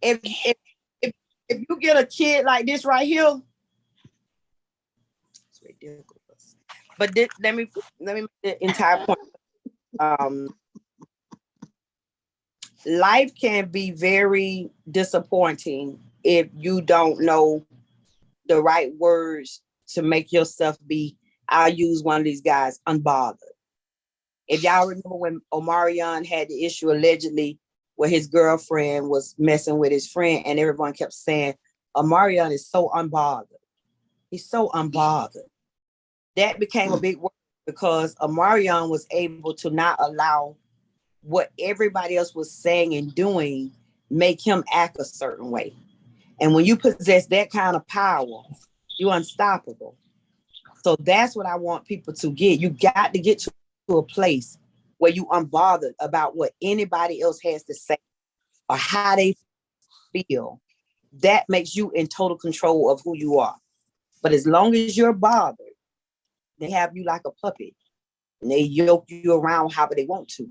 if if if, if you get a kid like this right here, it's ridiculous. But let me make the entire point. Life can be very disappointing if you don't know the right words to make yourself be, I'll use one of these guys, unbothered. If y'all remember when Omarion had the issue allegedly where his girlfriend was messing with his friend and everyone kept saying, Omarion is so unbothered. He's so unbothered. That became a big word because Omarion was able to not allow what everybody else was saying and doing make him act a certain way. And when you possess that kind of power, you're unstoppable. So that's what I want people to get. You got to get to a place where you unbothered about what anybody else has to say or how they feel. That makes you in total control of who you are. But as long as you're bothered, they have you like a puppet and they yoke you around however they want to.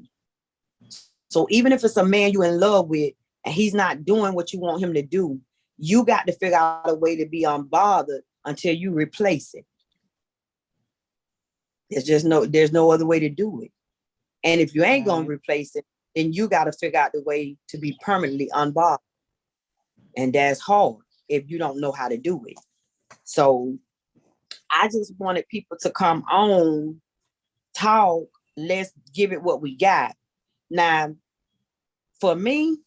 So even if it's a man you're in love with and he's not doing what you want him to do, you got to figure out a way to be unbothered until you replace it. There's no other way to do it. And if you ain't going to replace it, then you got to figure out the way to be permanently unbothered. And that's hard if you don't know how to do it. So I just wanted people to come on, talk, let's give it what we got. Now, for me,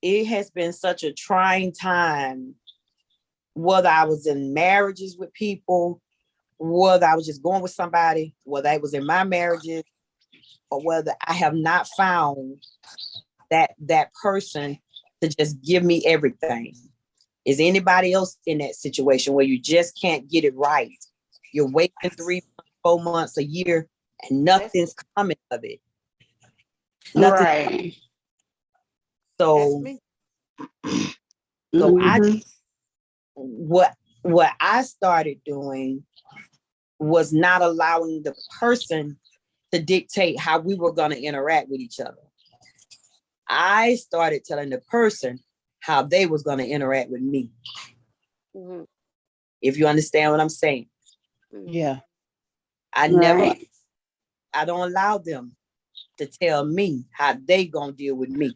it has been such a trying time, whether I was in marriages with people, whether I was just going with somebody, whether I was in my marriages, or whether I have not found that person to just give me everything. Is anybody else in that situation where you just can't get it right? You're waiting 3 months, 4 months, a year, and nothing's coming of it. Nothing. Right. So what I started doing was not allowing the person to dictate how we were going to interact with each other. I started telling the person how they was going to interact with me. Mm-hmm. If you understand what I'm saying. Yeah. I don't allow them to tell me how they going to deal with me.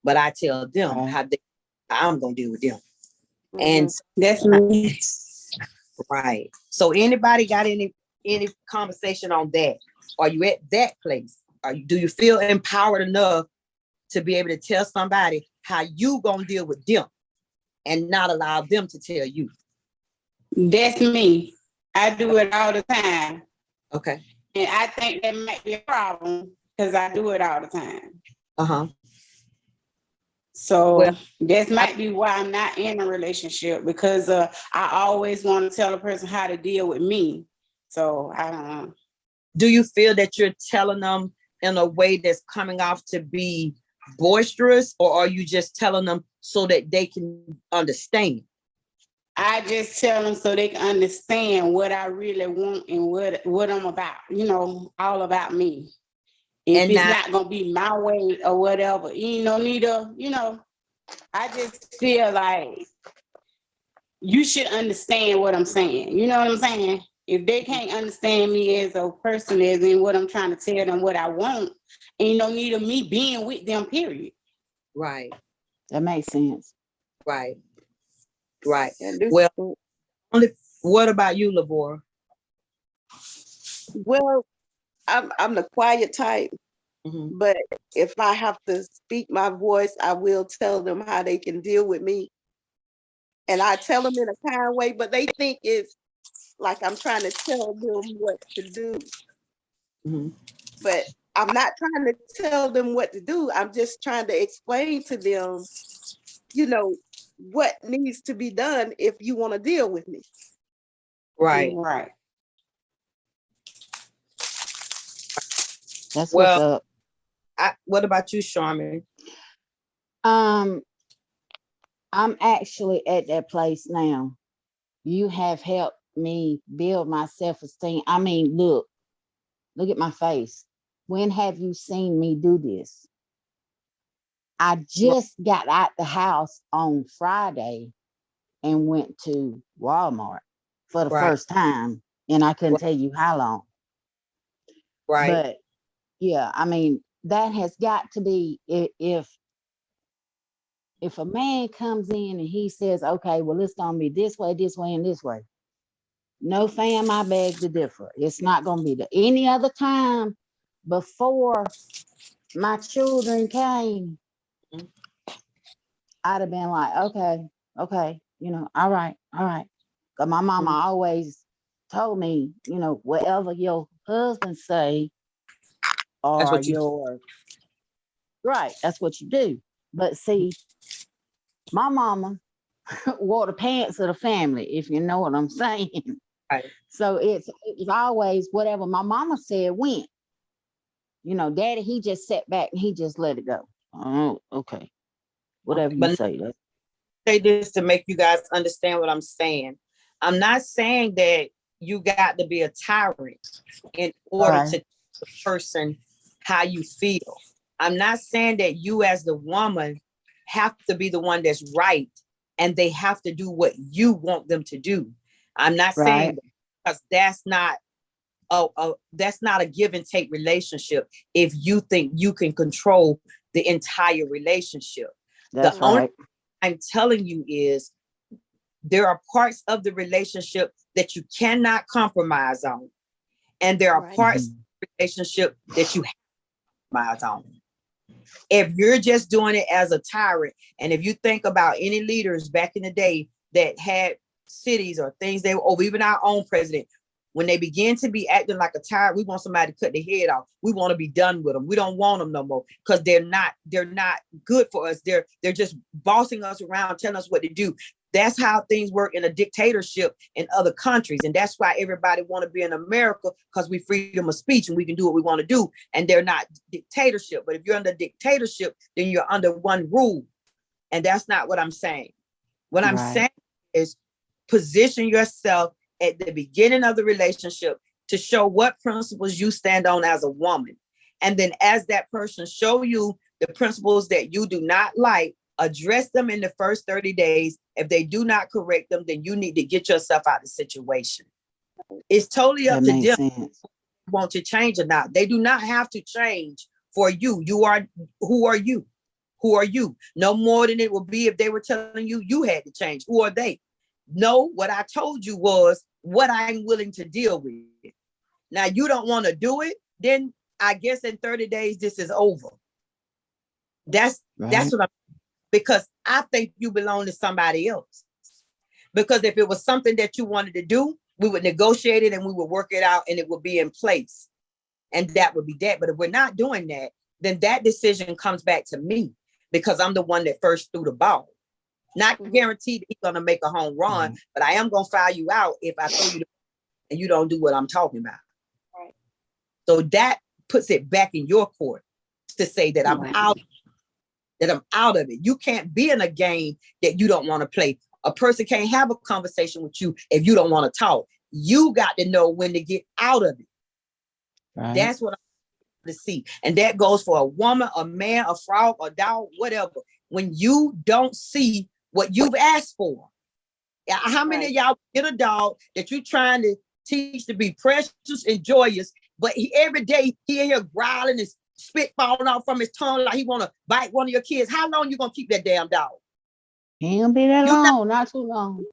But I tell them how I'm going to deal with them. Mm-hmm. And that's me. Right. So anybody got any conversation on that? Are you at that place? Do you feel empowered enough to be able to tell somebody how you gonna deal with them and not allow them to tell you? That's me. I do it all the time. Okay. And I think that might be a problem because I do it all the time. Uh-huh. So that might be why I'm not in a relationship, because I always want to tell a person how to deal with me. So I don't know. Do you feel that you're telling them in a way that's coming off to be boisterous, or are you just telling them so that they can understand? I just tell them so they can understand what I really want and what I'm about, all about me. If it's not going to be my way or whatever, I just feel like you should understand what I'm saying. You know what I'm saying? If they can't understand me as a person, as in what I'm trying to tell them what I want, ain't no need of me being with them, period. Right. That makes sense. Right. Right. Well, what about you, Labora? Well, I'm the quiet type, but if I have to speak my voice, I will tell them how they can deal with me. And I tell them in a kind way, but they think it's like I'm trying to tell them what to do. Mm-hmm. But I'm not trying to tell them what to do. I'm just trying to explain to them, what needs to be done if you want to deal with me. Right. Right. That's what's up. What about you, Charmin? I'm actually at that place now. You have helped me build my self-esteem. I mean, look at my face. When have you seen me do this? I just got out the house on Friday and went to Walmart for the Right. first time, and I couldn't Right. tell you how long. Right. But yeah, I mean, that has got to be, if a man comes in and he says, okay, well, it's gonna be this way, and this way. No, fam, I beg to differ. It's not gonna be any other time before my children came. Mhm. I'd have been like, okay, all right, all right. Cause my mama always told me, whatever your husband say That's or what you do. your right, that's what you do. But see, my mama wore the pants of the family, if you know what I'm saying. Right. So it's always whatever my mama said went. Daddy, he just sat back and he just let it go. Oh, okay. Whatever Okay. you But say. That. say this to make you guys understand what I'm saying. I'm not saying that you got to be a tyrant in order Right. to tell the person how you feel. I'm not saying that you as the woman have to be the one that's right and they have to do what you want them to do. I'm not saying Right. that because that's not a give and take relationship if you think you can control the entire relationship. The That's only right. I'm telling you is there are parts of the relationship that you cannot compromise on, and there are Right. parts of the relationship that you have to compromise on. If you're just doing it as a tyrant, and if you think about any leaders back in the day that had cities or things or even our own president, when they begin to be acting like a tyrant, we want somebody to cut their head off. We want to be done with them. We don't want them no more because they're not good for us. They're just bossing us around, telling us what to do. That's how things work in a dictatorship in other countries. And that's why everybody want to be in America, because we freedom of speech and we can do what we want to do. And they're not dictatorship. But if you're under dictatorship, then you're under one rule. And that's not what I'm saying. What I'm Right. saying is position yourself at the beginning of the relationship to show what principles you stand on as a woman. And then as that person show you the principles that you do not like, address them in the first 30 days. If they do not correct them, then you need to get yourself out of the situation. It's totally That up to makes them sense. want to change or not. They do not have to change for you. Who are you? Who are you? No more than it would be if they were telling you you had to change. Who are they? No, what I told you was what I'm willing to deal with. Now you don't want to do it, then I guess in 30 days this is over. That's Right. what I'm because I think you belong to somebody else. Because if it was something that you wanted to do, we would negotiate it and we would work it out and it would be in place. And that would be that. But if we're not doing that, then that decision comes back to me because I'm the one that first threw the ball. Not guaranteed that he's going to make a home run, but I am going to foul you out if I throw you and you don't do what I'm talking about. Right. So that puts it back in your court to say that I'm out of it. You can't be in a game that you don't want to play. A person can't have a conversation with you if you don't want to talk. You got to know when to get out of it. Right. That's what I'm to see. And that goes for a woman, a man, a frog, a dog, whatever. When you don't see what you've asked for. How many of y'all get a dog that you're trying to teach to be precious and joyous, but every day he in here growling and spit falling off from his tongue like he want to bite one of your kids? How long you going to keep that damn dog? He ain't gonna be that You long, not too long.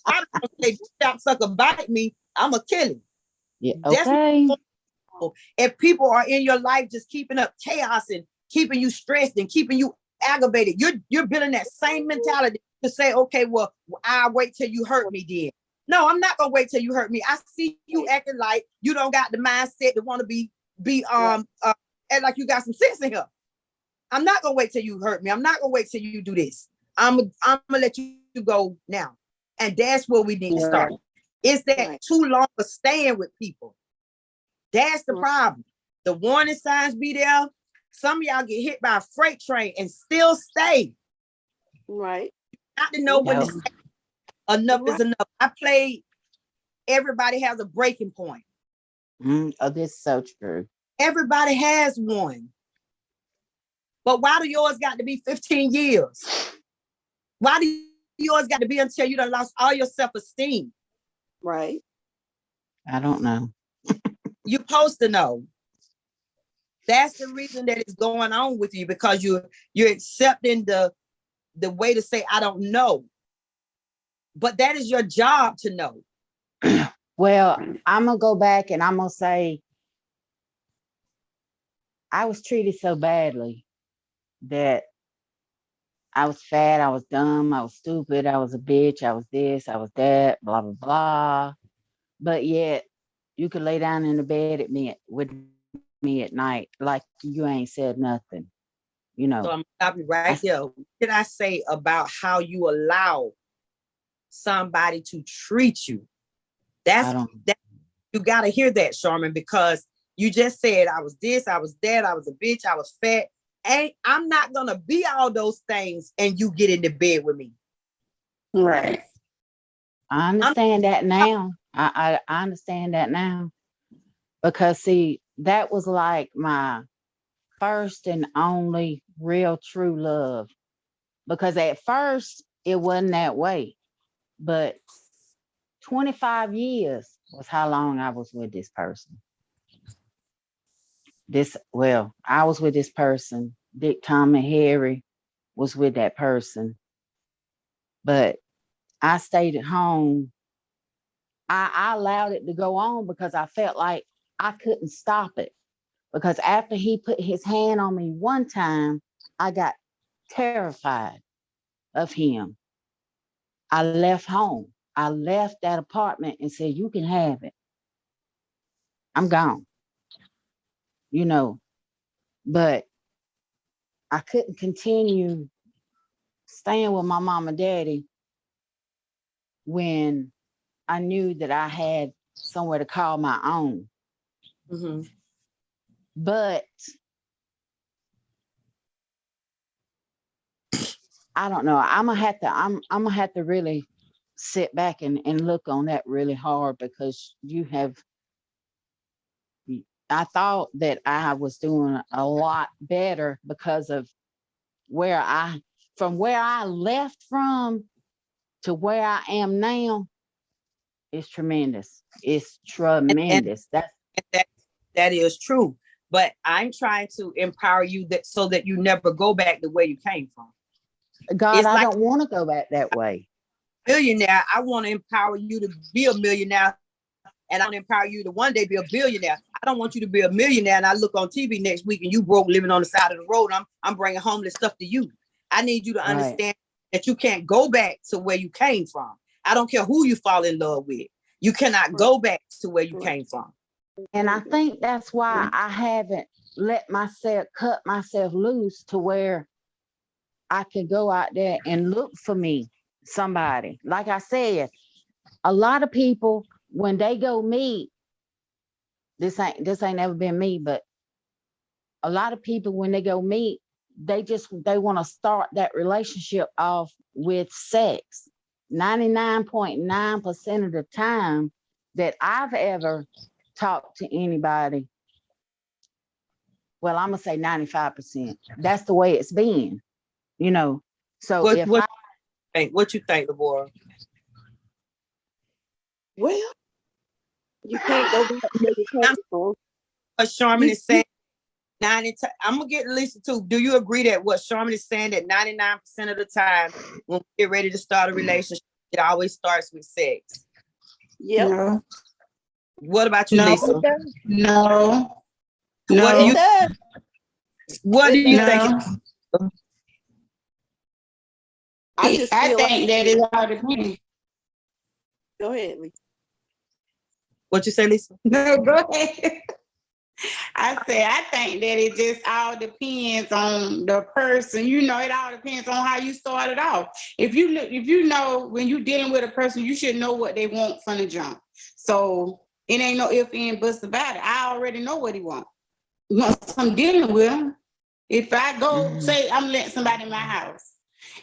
I'm gonna say, stop sucker bite me, I'm gonna kill him. Yeah, That's okay. what, if people are in your life just keeping up chaos and keeping you stressed and keeping you aggravated, you're building that same mentality to say, okay, well, I'll wait till you hurt me then. No, I'm not gonna wait till you hurt me. I see you acting like you don't got the mindset to want to be act like you got some sense in here. I'm not gonna wait till you hurt me. I'm not gonna wait till you do this. I'm gonna let you go now. And that's where we need to start. Is that too long for staying with people? That's the problem. The warning signs be there. Some of y'all get hit by a freight train and still stay. Right. Not to know when to say enough is enough. I played Everybody Has a Breaking Point. Oh, this is so true. Everybody has one. But why do yours got to be 15 years? Why do yours got to be until you done lost all your self-esteem? Right. I don't know. You're supposed to know. That's the reason that it's going on with you, because you're accepting the way to say, I don't know. But that is your job to know. Well, I'm going to go back and I'm going to say, I was treated so badly that I was fat, I was dumb, I was stupid, I was a bitch, I was this, I was that, blah, blah, blah. But yet, you could lay down in the bed with me at night like you ain't said nothing, you know. So I'm gonna stop you right there. What did I say about how you allow somebody to treat you? That you got to hear that, Sharman, because you just said I was this, I was that, I was a bitch, I was fat. I'm not gonna be all those things and you get into bed with me. Right. I understand that now. I understand that now. Because see, that was like my first and only real true love. Because at first it wasn't that way. But 25 years was how long I was with this person. I was with this person. Dick, Tom, and Harry was with that person. But I stayed at home. I allowed it to go on because I felt like I couldn't stop it. Because after he put his hand on me one time, I got terrified of him. I left home. I left that apartment and said, you can have it. I'm gone. You know, but I couldn't continue staying with my mom and daddy when I knew that I had somewhere to call my own. Mm-hmm. But I don't know. I'm gonna have to really sit back and look on that really hard, because I thought that I was doing a lot better because of from where I left from to where I am now. It's tremendous. It's tremendous. That is true. But I'm trying to empower you so that you never go back the way you came from. God, I don't want to go back that way. Millionaire, I want to empower you to be a millionaire, and I want to empower you to one day be a billionaire. I don't want you to be a millionaire and I look on TV next week and you broke living on the side of the road. I'm bringing homeless stuff to you. I need you to understand that you can't go back to where you came from. I don't care who you fall in love with. You cannot go back to where you came from. And I think that's why I haven't cut myself loose to where I could go out there and look for me somebody. Like I said, a lot of people, when they go meet, this ain't never been me, but a lot of people, when they go meet, they want to start that relationship off with sex. 99.9% of the time that I've ever talked to anybody, well, I'm gonna say 95%. That's the way it's been, you know. So what you think, Deborah? Well, you can't go back to your people. What Sharman is saying, I'm gonna get Lisa too. Do you agree that what Sharman is saying, that 99% of the time when we get ready to start a relationship, it always starts with sex? Yep. No. What about you, Lisa? No. What do you think? I think that it all depends. Go ahead, Lisa. What you say, Lisa? No, go ahead. I think that it just all depends on the person. You know, it all depends on how you started off. If you know when you're dealing with a person, you should know what they want from the jump. So it ain't no if, and, buts about it. I already know what he wants. Once I'm dealing with him, if I go say I'm letting somebody in my house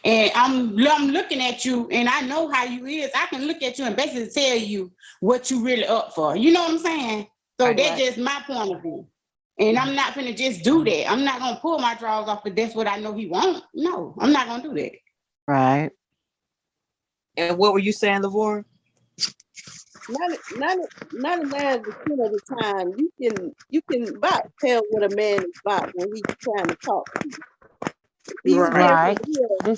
and I'm looking at you and I know how you is, I can look at you and basically tell you what you really up for. You know what I'm saying? So that's just my point of view. And I'm not gonna just do that. I'm not gonna pull my drawers off, but that's what I know he wants. No, I'm not gonna do that. Right. And what were you saying, Lavora? 99% of the time, you can about tell what a man is about when he's trying to talk to you. If he was being Right. for real,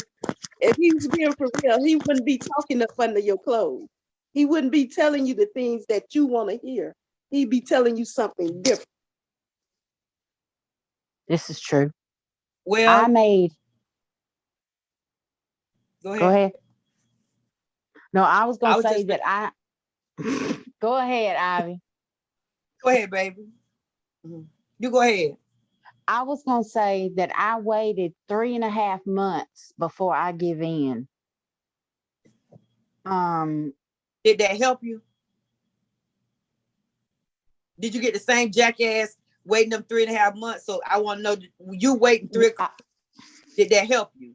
if he was being for real, he wouldn't be talking up under your clothes. He wouldn't be telling you the things that you want to hear. He'd be telling you something different. This is true. Well, Go ahead. No, I was gonna I was say just that I go ahead, Ivy. Go ahead, baby. You go ahead. I was gonna say that I waited 3.5 months before I give in. Did that help you? Did you get the same jackass waiting them 3.5 months? So I want to know, you waiting did that help you?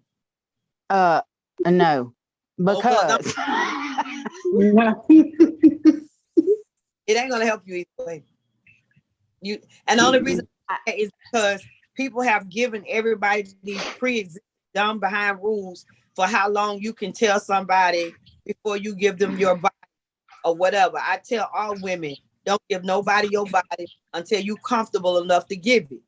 No, because it ain't gonna help you either way. And the only reason is because people have given everybody these pre-existing dumb behind rules for how long you can tell somebody before you give them your body or whatever. I tell all women, don't give nobody your body until you comfortable enough to give it.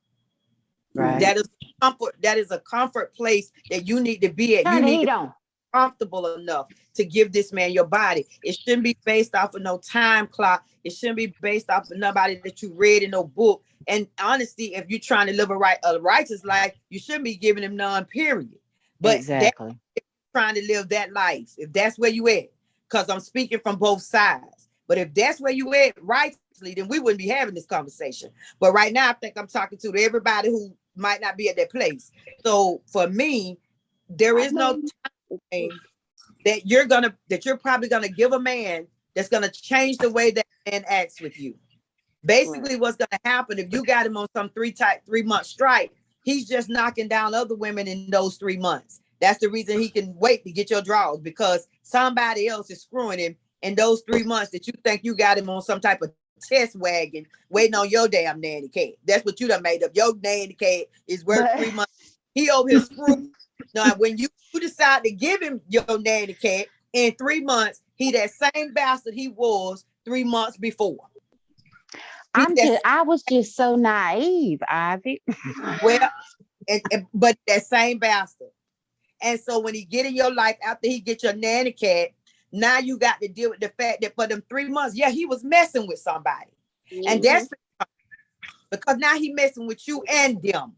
Right. That is comfort. That is a comfort place that you need to be at. Turn you the need heat to on. be comfortable enough to give this man your body. It shouldn't be based off of no time clock. It shouldn't be based off of nobody that you read in no book. And honestly, if you're trying to live a righteous life, you shouldn't be giving him none, period. But Exactly. trying to live that life, if that's where you at, because I'm speaking from both sides. But if that's where you at righteously, then we wouldn't be having this conversation. But right now, I think I'm talking to everybody who might not be at that place. So for me, there is no time that you're probably gonna give a man that's gonna change the way that man acts with you. Basically, what's gonna happen if you got him on some 3-month strike, he's just knocking down other women in those 3 months. That's the reason he can wait to get your draws, because somebody else is screwing him in those 3 months that you think you got him on some type of test wagon waiting on your damn nanny cat. That's what you done made up. Your nanny cat is worth 3 months. He over here screwing. Now, when you decide to give him your nanny cat in 3 months, he that same bastard he was 3 months before. I was just so naive, Ivy. Well, but that same bastard. And so when he get in your life after he get your nanny cat, now you got to deal with the fact that for them 3 months, yeah, he was messing with somebody. And that's because now he messing with you and them.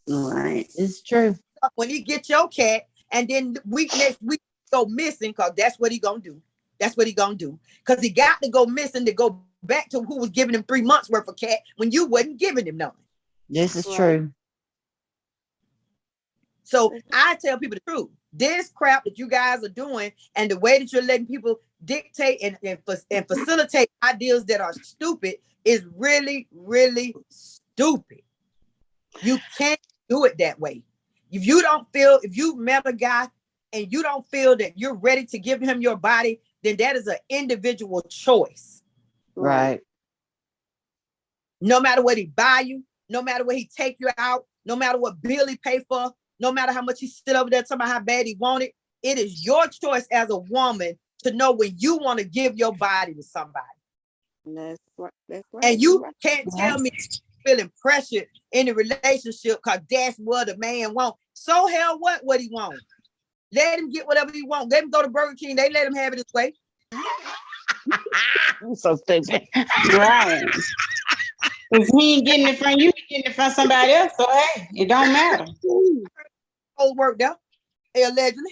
Right. It's true. When he get your cat, and then next week go missing, because that's what he gonna do. That's what he gonna do. Because he got to go missing to go back to who was giving him 3 months worth of cat when you wasn't giving him none. This is true. So I tell people the truth. This crap that you guys are doing and the way that you're letting people dictate and facilitate ideas that are stupid is really, really stupid. You can't do it that way. If you met a guy and you don't feel that you're ready to give him your body, then that is an individual choice. Right. No matter what he buy you, no matter what he take you out, no matter what bill he pay for, no matter how much he sit over there talking about how bad he want it is your choice as a woman to know when you want to give your body to somebody. That's right. And you can't tell me feeling pressured in a relationship because that's what a man wants. So hell what he wants. Let him get whatever he wants. Let him go to Burger King. They let him have it his way. I'm so stupid. Right. If he ain't getting it from you, he getting it from somebody else. So hey, it don't matter. Old work there, allegedly.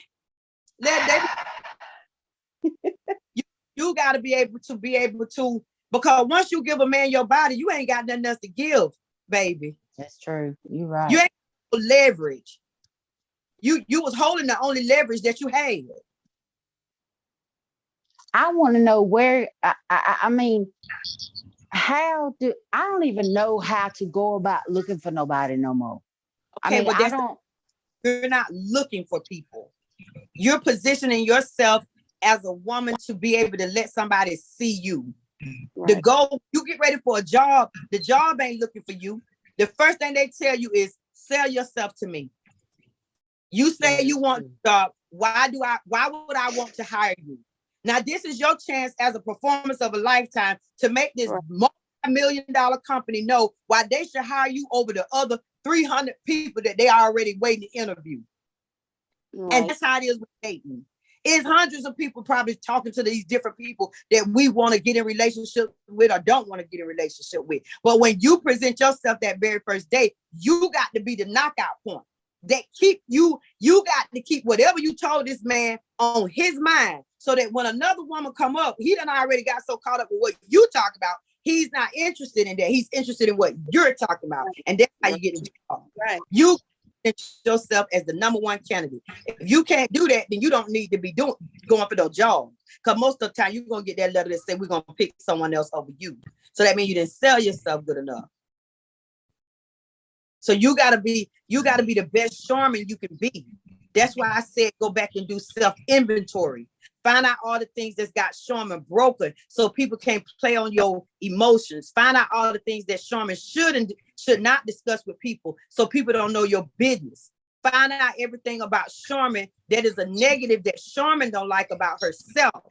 You got to be able to, because once you give a man your body, you ain't got nothing else to give, baby. That's true. You're right. You ain't leverage. You was holding the only leverage that you had. I want to know where. I mean, I don't even know how to go about looking for nobody no more. Okay, I mean, but you're not looking for people. You're positioning yourself as a woman to be able to let somebody see you. The goal, you get ready for a job, the job ain't looking for you. The first thing they tell you is sell yourself to me. You say you want a job. Why would I want to hire you? Now, this is your chance as a performance of a lifetime to make this multi-million-dollar company know why they should hire you over the other 300 people that they are already waiting to interview. And that's how it is with dating. It's hundreds of people probably talking to these different people that we want to get in relationship with or don't want to get in relationship with. But when you present yourself that very first day, you got to be the knockout point that keep you got to keep whatever you told this man on his mind, so that when another woman come up, he done already got so caught up with what you talk about, he's not interested in that. He's interested in what you're talking about. And that's how you get in trouble. Right. You yourself as the number one candidate. If you can't do that, then you don't need to be going for those jobs. Because most of the time you're gonna get that letter that say we're gonna pick someone else over you. So that means you didn't sell yourself good enough. So you gotta be the best shaman you can be. That's why I said go back and do self-inventory. Find out all the things that's got shaman broken so people can't play on your emotions. Find out all the things that shaman should not discuss with people so people don't know your business. Find out everything about shaman that is a negative that shaman don't like about herself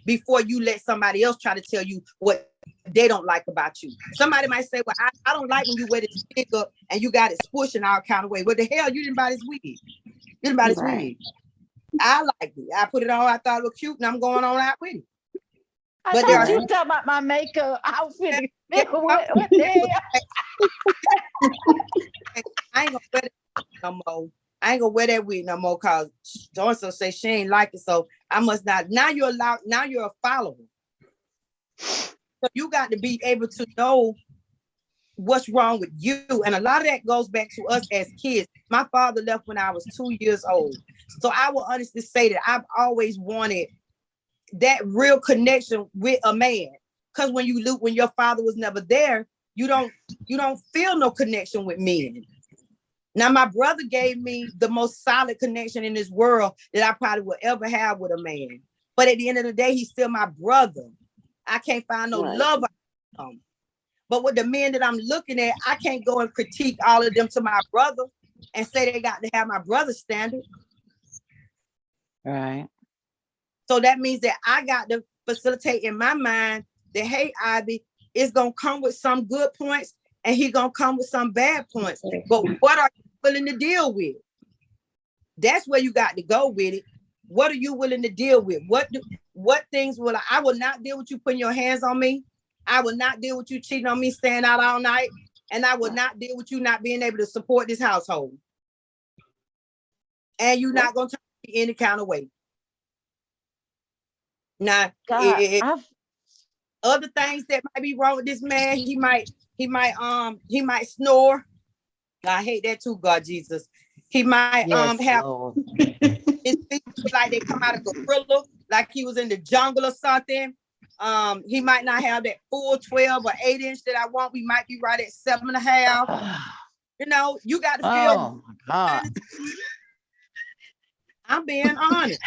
before you let somebody else try to tell you what they don't like about you. Somebody might say, well, I don't like when you wear this wig up and you got it squishing all kind of way. What the hell? You didn't buy this wig. You didn't buy this wig. I like it. I put it on. I thought it was cute, and I'm going on out with it. I thought you were talking about my makeup outfit. What the hell? I ain't gonna wear that no more. I ain't gonna wear that wig no more because so-and-so say she ain't like it. So I must not. Now you're allowed. Now you're a follower. So you got to be able to know what's wrong with you. And a lot of that goes back to us as kids. My father left when I was 2 years old. So I will honestly say that I've always wanted that real connection with a man. Because when your father was never there, you don't feel no connection with men. Now, my brother gave me the most solid connection in this world that I probably will ever have with a man. But at the end of the day, he's still my brother. I can't find no love out of him. But with the men that I'm looking at, I can't go and critique all of them to my brother and say they got to have my brother's standard. Right. So that means that I got to facilitate in my mind that, hey, Ivy, it's going to come with some good points and he's going to come with some bad points. But what are you willing to deal with? That's where you got to go with it. What are you willing to deal with? What things I will not deal with you putting your hands on me. I will not deal with you cheating on me, staying out all night. And I will not deal with you not being able to support this household. And you're not going to turn me any kind of way. Now, other things that might be wrong with this man, he might snore. I hate that too, God Jesus. He might have his feet like they come out of gorilla, like he was in the jungle or something. He might not have that full 12 or 8 inch that I want. We might be right at 7.5. You know, you got to feel. Oh my God. I'm being honest.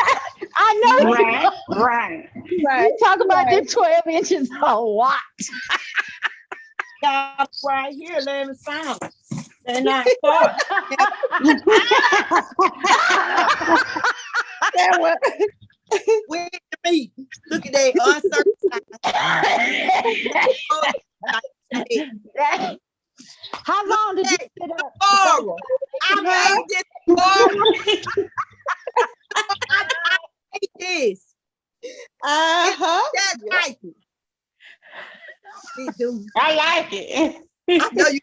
I know. Right. You talk about the 12 inches a lot. Right here, let me sound. They're not far. Wait a minute. Look at that uncircumcised. How long did you sit up? I made this tomorrow. I hate this. That's right. I like it. I know you.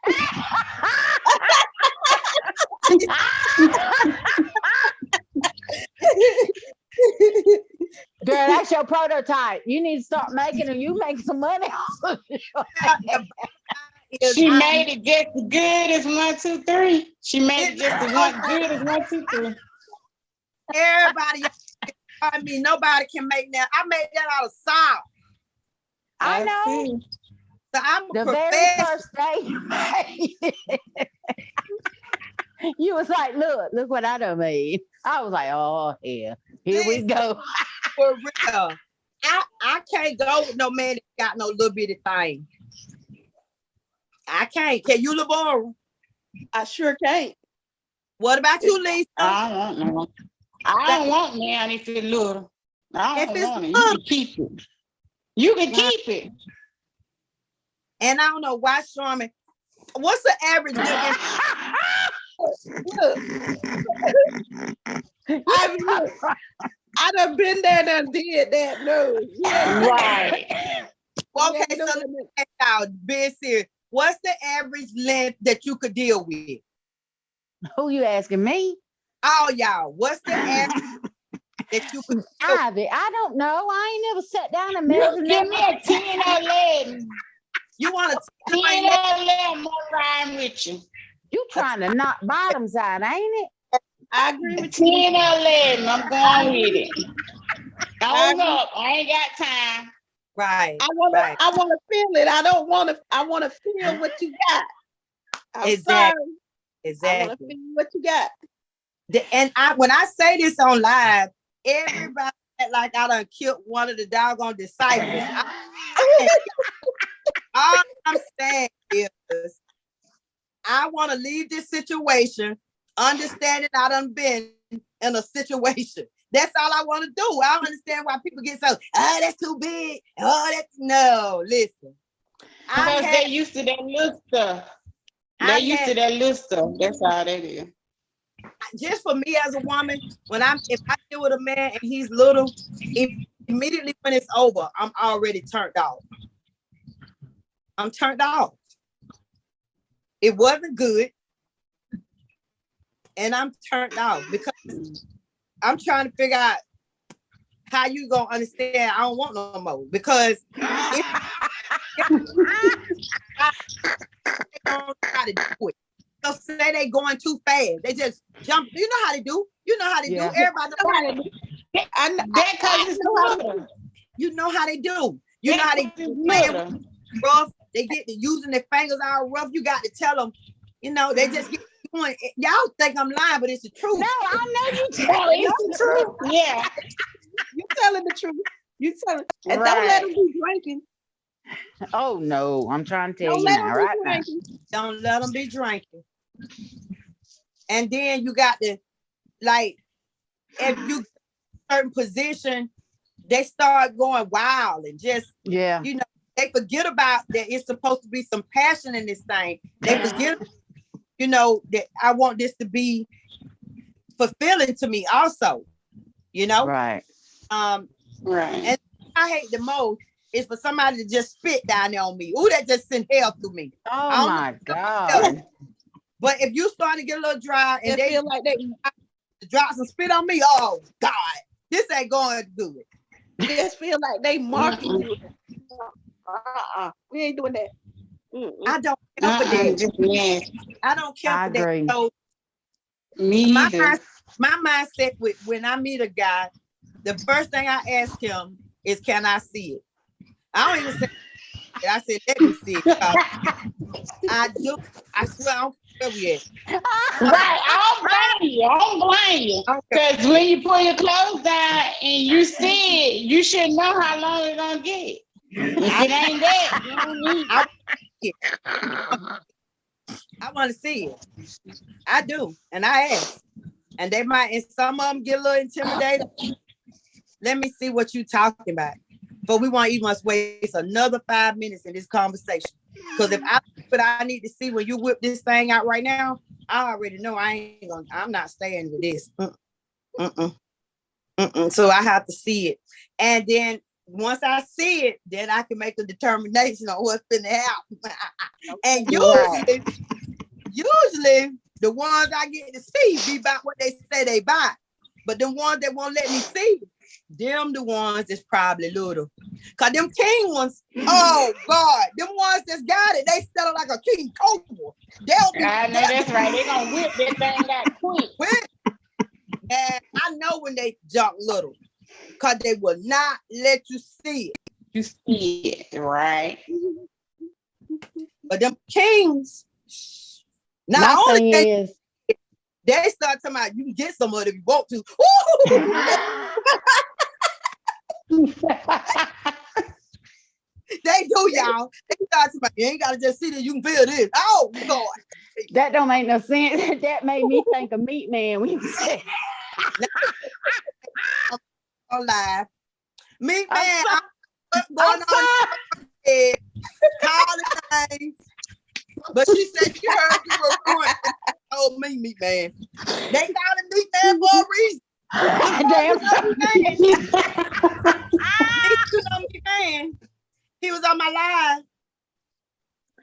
Girl, that's your prototype. You need to start making them. You make some money off of it. She made it just as good as 1, 2, 3. She made it just as good as 1, 2, 3. Everybody, I mean, nobody can make that. I made that out of salt. I know. So I'm the very first day you made it. You was like, look what I done made. I was like, oh, here we go. For real. I I can't go with no man that got no little bitty thing. I can't. Can you, Labora? I sure can't. What about you, Lisa? I don't know. I don't want man if it's little. I don't want it. You can keep it. You can keep it. And I don't know why, Sharman. What's the average? I done been there, done did that. No. Right. Okay, so let me ask y'all, being serious. What's the average length that you could deal with? Who you asking me? All y'all. What's the average that you could deal with? Ivy, I don't know. I ain't never sat down and You measured give me that. a 10 or 11. You want to 10 or 11 more rhyme with you. You trying to knock bottoms out, ain't it? I agree with 10 you. or 11. I'm going with it. Hold up. I ain't got time. Right. I want to feel it. I want to feel what you got. I'm Exactly. sorry. I want to Exactly. feel what you got. And when I say this on live, everybody act like I done killed one of the doggone disciples. All I'm saying is I want to leave this situation understanding I done been in a situation. That's all I want to do. I don't understand why people get so, that's too big. No, listen. Because they used to that little stuff. They used to that little stuff. That's all that is. Just for me as a woman, if I deal with a man and he's little, immediately when it's over, I'm already turned off. I'm turned off. It wasn't good. And I'm turned off because I'm trying to figure out how you gonna understand I don't want no more. Because if they don't know how to do it. So say they going too fast. They just jump. You know how they do. You know how they do. Everybody know how they do. That cause it's little. You know how they do. You know how they do. Rough. They get to using their fingers all rough. You got to tell them, they just get going. Y'all think I'm lying, but it's the truth. No, I know you It's the truth. Yeah. You telling the truth. You telling, and don't let them be drinking. Oh no, I'm trying to tell Don't you let now, them be right now. drinking. Don't let them be drinking. And then you got to, like, if you certain position, they start going wild and just, they forget about that it's supposed to be some passion in this thing. They forget, that I want this to be fulfilling to me also, Right. Right. And I hate the most is for somebody to just spit down there on me. Ooh, that just sent hell through me. Oh my God. But if you start to get a little dry and they feel like they drop some spit on me, oh God, this ain't going good. Just feel like they marking you. We ain't doing that. I don't care for that. I don't care for that. So my mindset with when I meet a guy, the first thing I ask him is, can I see it? I don't even say it. I said, let me see it. I do. I swear I don't care where we at. Right. I don't blame you. Because when you pull your clothes down and you see it, you should know how long it's gonna get. If it ain't that, you don't need it. I want to see it. I do. And I ask. And they might, and some of them get a little intimidated. Let me see what you're talking about. But we won't even waste another 5 minutes in this conversation. Because if I need to see when you whip this thing out right now, I already know I'm not staying with this. So I have to see it. And then once I see it, then I can make a determination on what's gonna happen. And usually the ones I get to see be about what they say they buy. But the ones that won't let me see, them the ones that's probably little. Cause them king ones, oh God, them ones that's got it, they sell it like a king cobra. I know that's right. They gonna whip that thing out quick. And I know when they jump little, cause they will not let you see it. You see it, right? But them kings, not only they start talking about you can get some of it if you want to. They do, y'all. They start to you ain't gotta just see this, you can feel this. Oh God. That don't make no sense. That made me think of Meat Man when you said On live. Meat I'm Man, sorry. what's I'm going on in sorry. your head? Calling names. But she said she heard you were ruined. Oh, Meat Man. They calling Meat Man for a reason. Damn. You know Meat Man. He was on my live.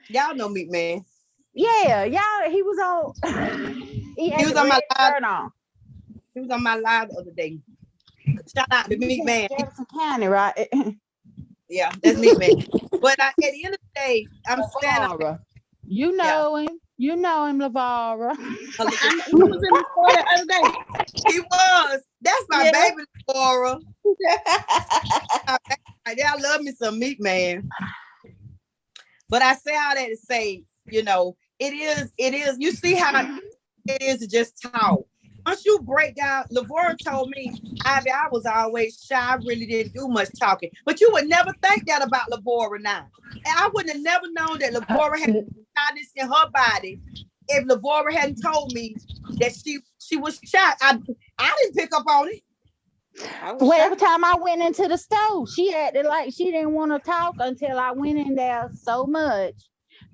Y'all know Meat Man. Yeah, y'all. He was on. He had was the on my red live. shirt on. He was on my live the other day. Shout out to Meat Man. Jefferson County, right? Yeah, that's Meat Man. But at the end of the day, I'm standing. Lavara. You know him. You know him, Lavara. He was in the store the other day. He was. That's my baby, Laura. I love me some Meat Man. But I say all that to say, it is, you see how it is to just talk. Once you break down, Lavora told me, Ivy, I was always shy. I really didn't do much talking. But you would never think that about Lavora now. And I wouldn't have never known that Lavora had shyness in her body if Lavora hadn't told me that she was shy. I didn't pick up on it. Well, every time I went into the store, she acted like she didn't want to talk until I went in there so much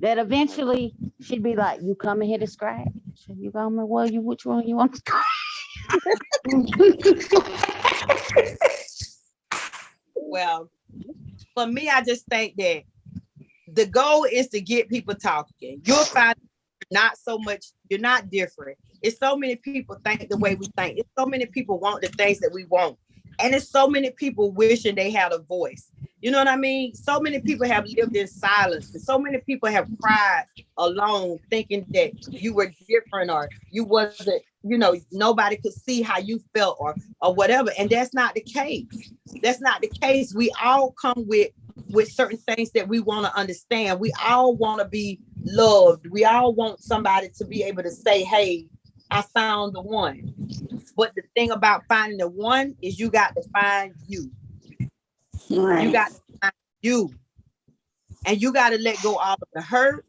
that eventually she'd be like, "You coming here to scratch? You coming? Well, which one you want to scratch?" Well, for me, I just think that the goal is to get people talking. You'll find not so much, you're not different. It's so many people think the way we think. It's so many people want the things that we want. And it's so many people wishing they had a voice. You know what I mean? So many people have lived in silence. And so many people have cried alone thinking that you were different or you wasn't, nobody could see how you felt or whatever. And that's not the case. That's not the case. We all come with certain things that we want to understand. We all want to be loved. We all want somebody to be able to say, hey, I found the one. But the thing about finding the one is you got to find you. Right. You got to find you. And you got to let go all of the hurt.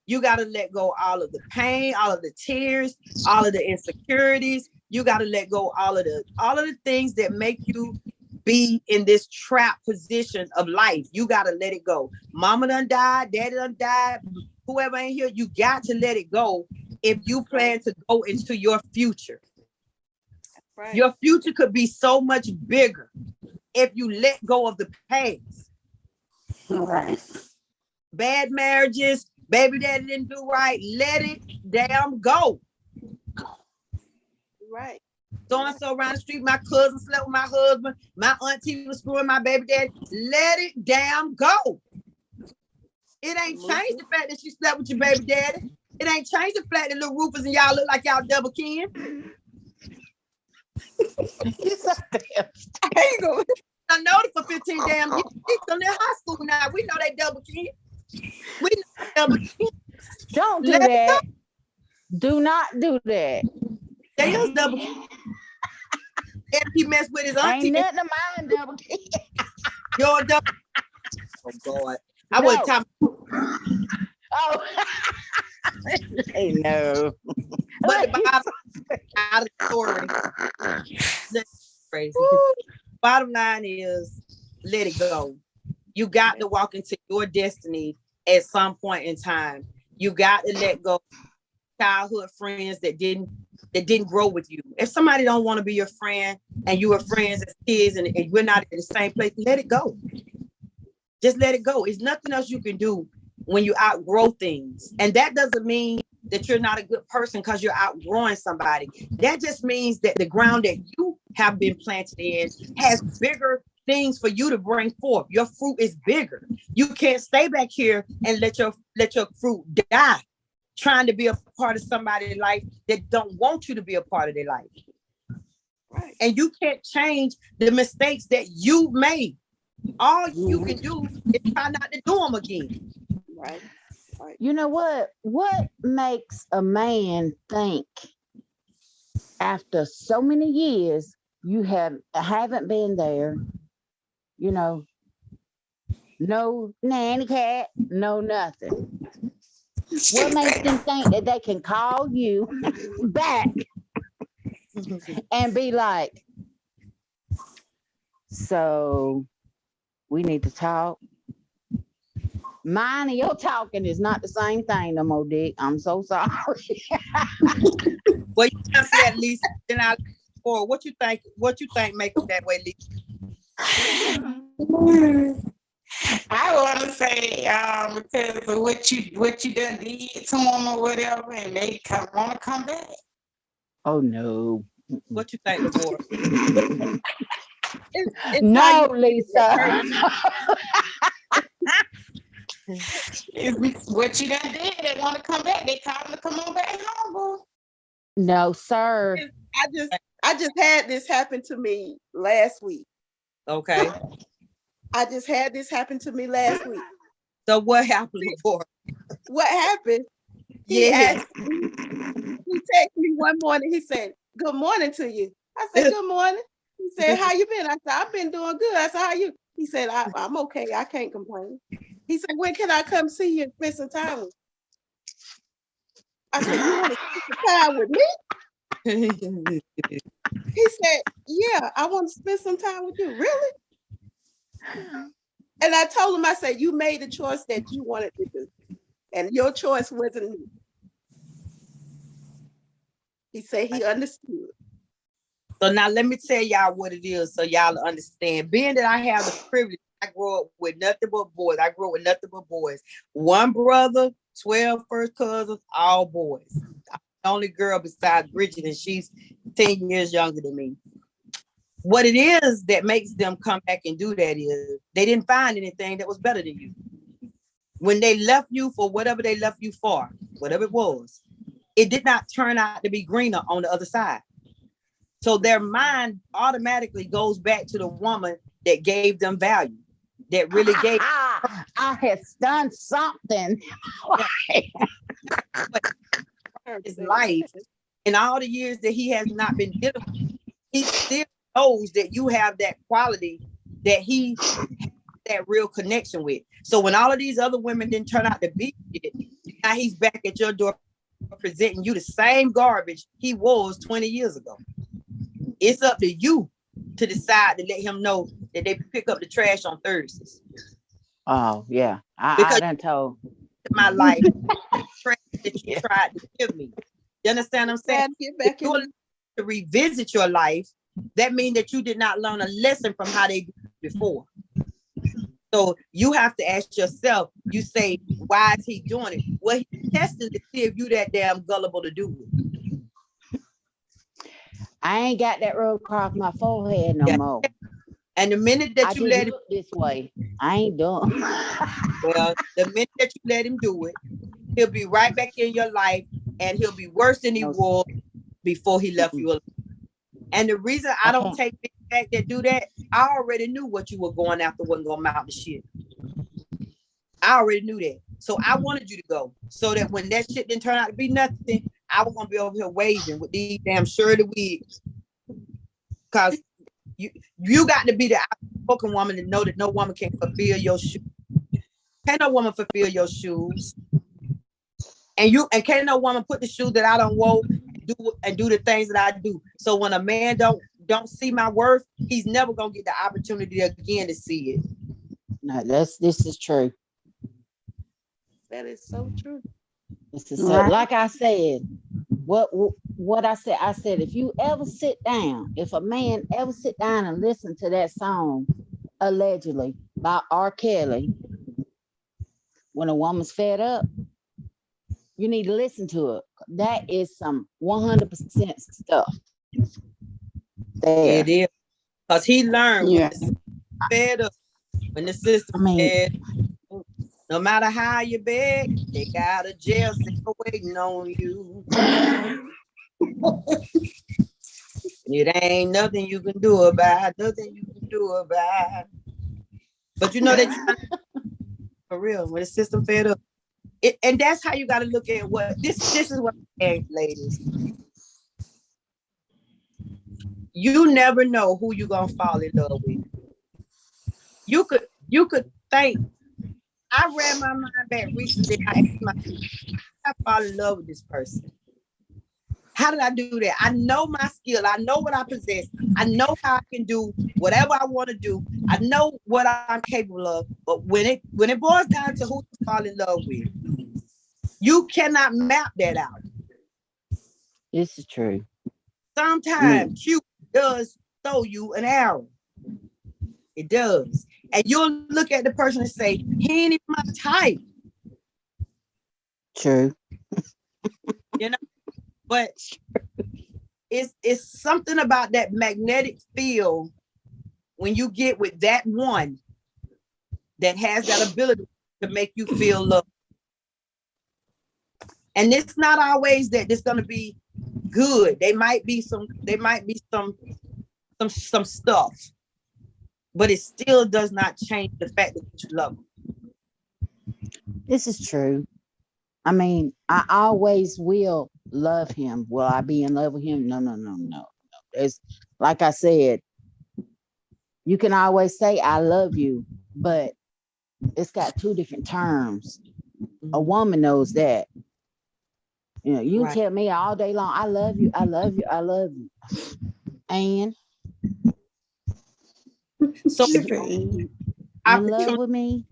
You got to let go all of the pain, all of the tears, all of the insecurities. You got to let go all of the things that make you be in this trap position of life. You got to let it go. Mama done died, daddy done died, whoever ain't here, you got to let it go if you plan to go into your future. Right. Your future could be so much bigger if you let go of the past. Right. Bad marriages, baby daddy didn't do right, let it damn go. Right. So-and-so around the street, my cousin slept with my husband, my auntie was screwing my baby daddy. Let it damn go. It ain't changed the fact that she slept with your baby daddy. It ain't changed the fact that little Rufus and y'all look like y'all double kin. You so damn. There you go. I know it for 15 damn years. He's still in high school now. We know they double kin. We know they double kin. Don't do that. Do not do that. They is double kin. If he mess with his auntie. Ain't nothing of mine double kin. You're double. Oh God. I wasn't talking. Oh. Hey, no. But the bottom out of the story. That's crazy. Bottom line is let it go. You got to walk into your destiny at some point in time. You got to let go of childhood friends that didn't grow with you. If somebody don't want to be your friend and you were friends as kids and we're not in the same place, let it go. Just let it go. It's nothing else you can do when you outgrow things. And that doesn't mean that you're not a good person because you're outgrowing somebody. That just means that the ground that you have been planted in has bigger things for you to bring forth. Your fruit is bigger. You can't stay back here and let your fruit die, trying to be a part of somebody's life that don't want you to be a part of their life. Right. And you can't change the mistakes that you've made. All you can do is try not to do them again. Right. Right. You know what? What makes a man think after so many years you haven't been there, no nanny cat, no nothing. What makes them think that they can call you back and be like, so we need to talk? Mine and your talking is not the same thing no more, Dick. I'm so sorry. Well, you answer that, Lisa. Then I for what you think. What you think make it that way, Lisa? I want to say because of what you done did to them or whatever, and they want to come back. Oh no. What you think, Deborah? It's No, Lisa. It's what you done did. They want to come back. They call them to come on back home, boy. No, sir. I just had this happen to me last week. Okay. I just had this happen to me last week. So what happened, Deborah? What happened? He texted me one morning. He said, "Good morning to you." I said, "Good morning." He said, "How you been?" I said, "I've been doing good." I said, "How you?" He said, I'm okay. I can't complain." He said, "When can I come see you and spend some time with you?" I said, "You want to spend some time with me?" He said, "Yeah, I want to spend some time with you." Really? And I told him, I said, "You made the choice that you wanted to do, and your choice wasn't me." He said he understood. So now let me tell y'all what it is so y'all understand. Being that I have the privilege, I grew up with nothing but boys. I grew up with nothing but boys. One brother, 12 first cousins, all boys. I'm the only girl besides Bridget, and she's 10 years younger than me. What it is that makes them come back and do that is they didn't find anything that was better than you. When they left you for whatever they left you for, whatever it was, it did not turn out to be greener on the other side. So their mind automatically goes back to the woman that gave them value, that really gave. I have done something. His life in all the years that he has not been dealing with, he still knows that you have that quality that he has that real connection with. So when all of these other women didn't turn out to be it, now he's back at your door presenting you the same garbage he was 20 years ago. It's up to you to decide to let him know that they pick up the trash on Thursdays. Oh, yeah. I done told. My life, trash that you tried to give me. You understand what I'm saying? Get back if you to revisit your life, that means that you did not learn a lesson from how they did before. So you have to ask yourself, you say, why is he doing it? Well, he's testing to see if you that damn gullible to do it. I ain't got that road across my forehead no more. And the minute that you let him this way, I ain't doing. Well, the minute that you let him do it, he'll be right back in your life, and he'll be worse than he was before he left you alone. And the reason I don't take men back that do that, I already knew what you were going after wasn't gonna amount to shit. I already knew that. So I wanted you to go so that when that shit didn't turn out to be nothing, I was gonna be over here waving with these damn shirty wigs. Cause you got to be the outspoken woman to know that no woman can fulfill your shoes. Can't no woman fulfill your shoes. And can't no woman put the shoes that I don't wear and do the things that I do. So when a man don't see my worth, he's never gonna get the opportunity again to see it. No, this is true. That is so true. This is so, like I said, what I said, if you ever sit down, if a man ever sit down and listen to that song, allegedly by R. Kelly, when a woman's fed up, you need to listen to it. That is some 100% stuff. There. It is. Because he learned when the fed up, when the system said, no matter how you beg, they got a jail cell waiting on you. It ain't nothing you can do about it, nothing you can do about it. But you know that for real, when the system fed up. And that's how you got to look at what this is what I'm saying, ladies. You never know who you're gonna fall in love with. You could think I read my mind back recently. I asked myself, I fall in love with this person. How did I do that? I know my skill. I know what I possess. I know how I can do whatever I want to do. I know what I'm capable of. But when it boils down to who you fall in love with, you cannot map that out. This is true. Sometimes Q does throw you an arrow. It does. And you'll look at the person and say, he ain't even my type. True. You know, but it's something about that magnetic field when you get with that one that has that ability to make you feel love. And it's not always that it's gonna be good. There might be some stuff, but it still does not change the fact that you love them. This is true. I mean, I always will love him. Will I be in love with him? No. It's like I said, you can always say I love you, but it's got two different terms. A woman knows that. You know, you tell me all day long, I love you, I love you, I love you. And so you in love with me?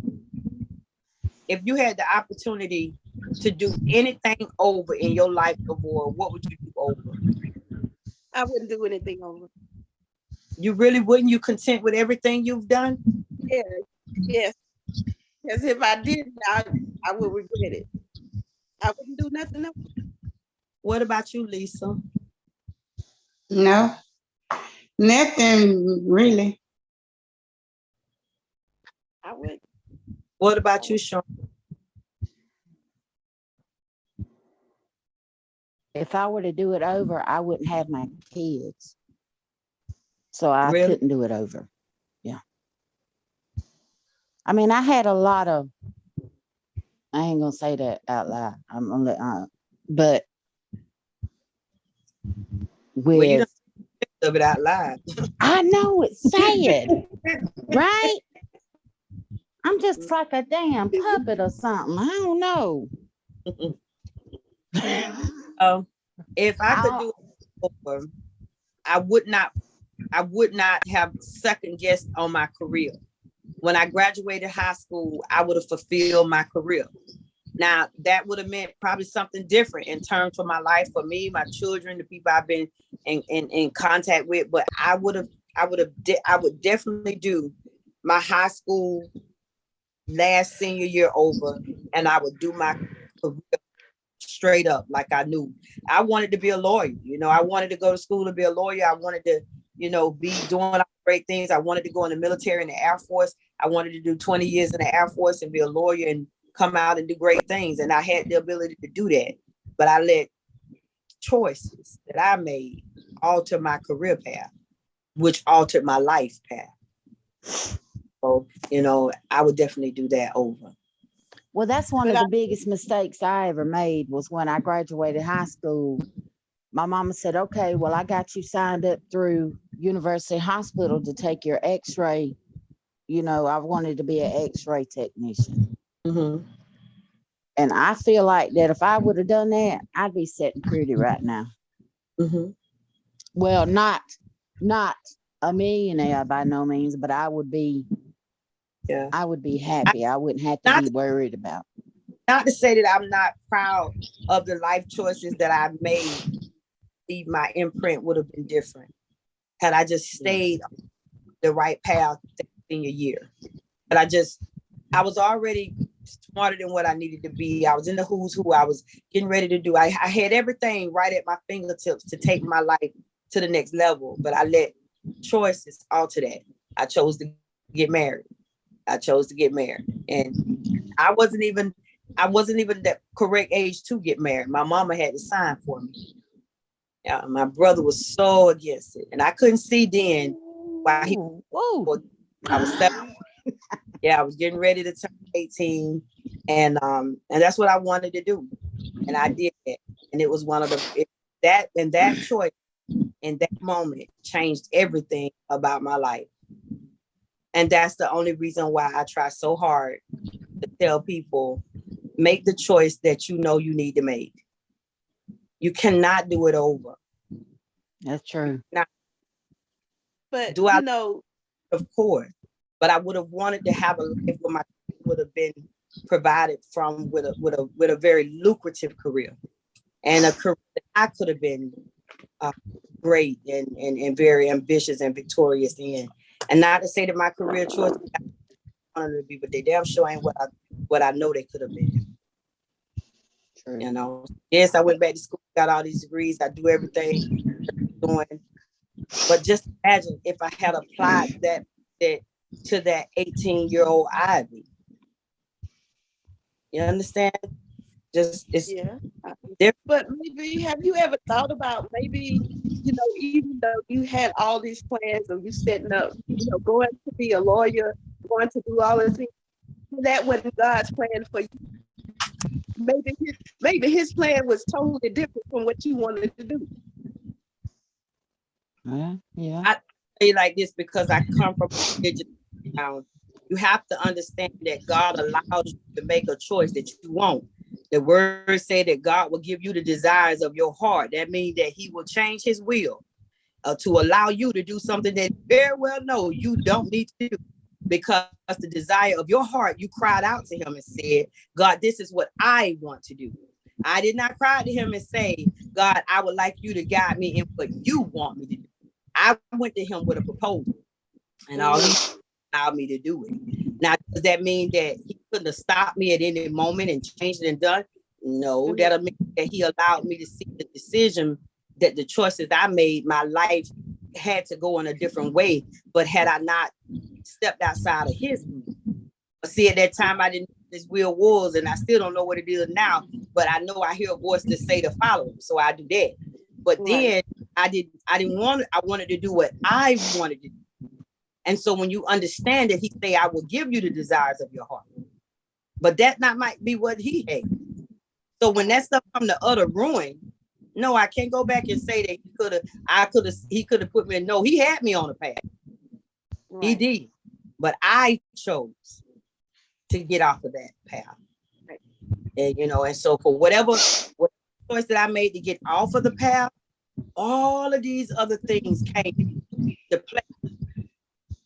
If you had the opportunity to do anything over in your life before, what would you do over? I wouldn't do anything over. You really wouldn't? You content with everything you've done? Yeah, yes. Because if I did, I would regret it. I wouldn't do nothing else. What about you, Lisa? No, nothing really. I would. What about you, Sean? If I were to do it over, I wouldn't have my kids. So I Really? couldn't do it over. Yeah. I mean, I had a lot of, I ain't gonna say that out loud. I'm gonna let, but with, Well, you don't of it out loud. I know it's sad, right? I'm just like a damn puppet or something. I don't know. If I could do it over, I would not have second guessed on my career. When I graduated high school, I would have fulfilled my career. Now, that would have meant probably something different in terms of my life, for me, my children, the people I've been in contact with. But I would definitely do my high school last senior year over, and I would do my career straight up like I knew. I wanted to be a lawyer. You know, I wanted to go to school to be a lawyer. I wanted to, you know, be doing great things. I wanted to go in the military and the Air Force. I wanted to do 20 years in the Air Force and be a lawyer and come out and do great things. And I had the ability to do that. But I let choices that I made alter my career path, which altered my life path. So, you know, I would definitely do that over. Well, that's one of the biggest mistakes I ever made was when I graduated high school. My mama said, okay, well, I got you signed up through University Hospital to take your x-ray. You know, I wanted to be an x-ray technician. Mm-hmm. And I feel like that if I would have done that, I'd be sitting pretty right now. Mm-hmm. Well, not a millionaire by no means, but I would be happy. I wouldn't have to be worried about. Not to say that I'm not proud of the life choices that I've made. My imprint would have been different had I just stayed on the right path senior year. But I was already smarter than what I needed to be. I was in the who's who. I was getting ready to do. I had everything right at my fingertips to take my life to the next level. But I let choices alter that. I chose to get married. And I wasn't even the correct age to get married. My mama had to sign for me. My brother was so against it, and I couldn't see then why he. I was 7. Yeah, I was getting ready to turn 18, and that's what I wanted to do, and I did it. And it was one of that choice in that moment changed everything about my life. And that's the only reason why I try so hard to tell people, make the choice that you know you need to make. You cannot do it over. That's true. Now, But do I? Of course. But I would have wanted to have a life where my kids would have been provided from with a very lucrative career, and a career that I could have been great and very ambitious and victorious in. And not to say that my career choice wanted to be, but they damn sure ain't what I know they could have been. True. You know, yes, I went back to school, got all these degrees, I do everything doing. But just imagine if I had applied that to that 18-year-old Ivy. You understand? Just it's But maybe have you ever thought about maybe, even though you had all these plans of you setting up, going to be a lawyer, going to do all this things, that wasn't God's plan for you. Maybe his plan was totally different from what you wanted to do. Yeah. I say like this because I come from a religious background. You have to understand that God allows you to make a choice that you want. The word say that God will give you the desires of your heart. That means that he will change his will to allow you to do something that very well know you don't need to do. Because the desire of your heart, you cried out to him and said, God, this is what I want to do. I did not cry to him and say, God, I would like you to guide me in what you want me to do. I went to him with a proposal, and all he allowed me to do it. Now, does that mean that he couldn't have stopped me at any moment and changed it and done? No, that'll mean that he allowed me to see the decision, that the choices I made, my life had to go in a different way. But had I not stepped outside of his will, but see, at that time I didn't know what his will was, and I still don't know what it is now. But I know I hear a voice to say to follow him, so I do that. But then I wanted to do what I wanted to do. And so when you understand that he say, I will give you the desires of your heart, but that not might be what he had. So when that stuff come to utter ruin, no, I can't go back and say that he could have put me in. No, he had me on a path. Right. He did. But I chose to get off of that path. Right. And and so for whatever choice that I made to get off of the path, all of these other things came to play.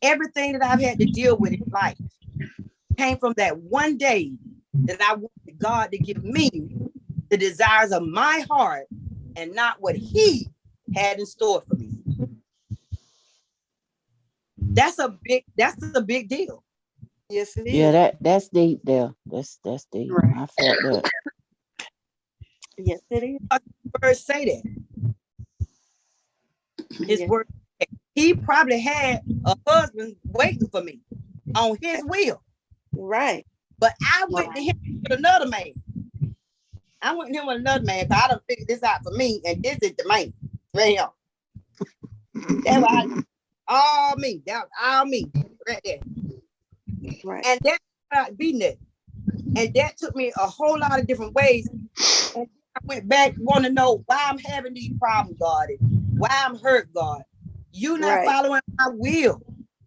Everything that I've had to deal with in life came from that one day that I wanted God to give me the desires of my heart and not what he had in store for me. That's a big deal. Yes, it is. Yeah, that's deep there. That's deep. Right. I felt that. Yes, it is. His words say that. His word. He probably had a husband waiting for me on his will. Right. But I went to him with another man. I went to him with another man because I done figured this out for me, and this is the man. Right here. That's why all me. That was all me. Right there. Right. And that's not beating it. And that took me a whole lot of different ways. And I went back, want to know why I'm having these problems, God, and why I'm hurt, God. You're not following my will.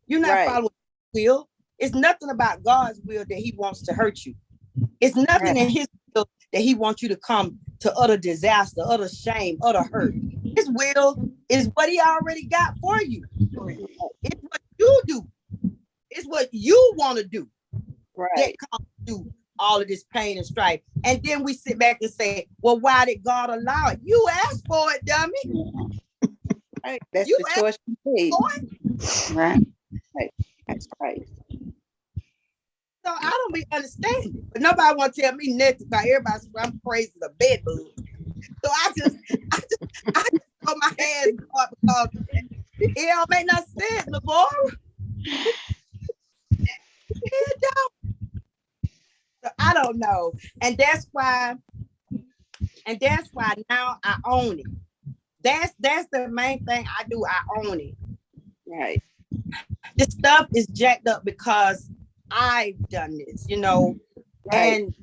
You're not following my will. It's nothing about God's will that he wants to hurt you. It's nothing in his will that he wants you to come to utter disaster, utter shame, utter hurt. His will is what he already got for you. It's what you do. It's what you want to do. Right. That comes to all of this pain and strife. And then we sit back and say, well, why did God allow it? You asked for it, dummy. Right. That's the choice you made. Right. That's right. So I don't be understanding, but nobody want to tell me nothing about everybody. I'm crazy as a bed bug. So I just throw my hands up because it don't make no sense, Lavora. It don't. So I don't know, and that's why now I own it. That's the main thing I do. I own it. Right. This stuff is jacked up because I've done this, right. And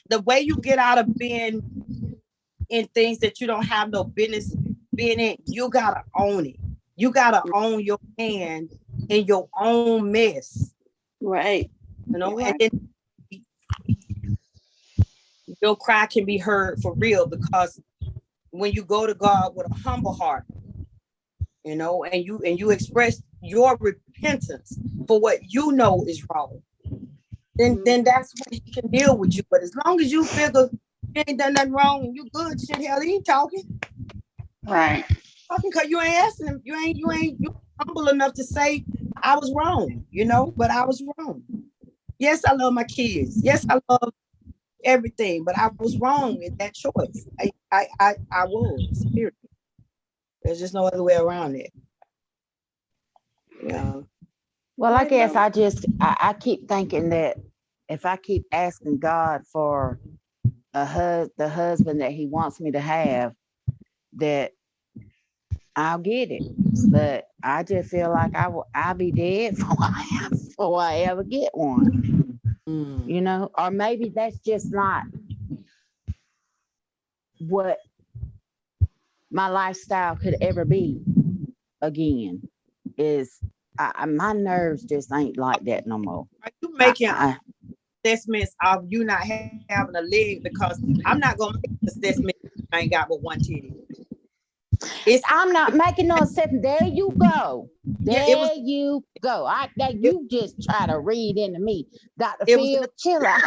the way you get out of being in things that you don't have no business being in, you gotta own it. You gotta own your hand in your own mess. Right. You know, Right. and then your cry can be heard for real, because when you go to God with a humble heart, you know, and you express your repentance for what you know is wrong, then that's when he can deal with you. But as long as you figure you ain't done nothing wrong and you good, shit, hell, he ain't talking. Right. Talking because you ain't asking him. You humble enough to say I was wrong, you know, but I was wrong. Yes, I love my kids. Yes, I love everything, but I was wrong in that choice. I was. Period. There's just no other way around it. Yeah. Well, I guess I keep thinking that if I keep asking God for the husband that he wants me to have, that I'll get it. But I just feel like I'll be dead before I ever get one. You know, or maybe that's just not what my lifestyle could ever be again. Is my nerves just ain't like that no more. Are you making assessments of you not having a leg? Because I'm not gonna make an assessment if I ain't got but one titty. I'm not making no assessment. There you go. There you go. You just try to read into me. Dr. Phil, chill out.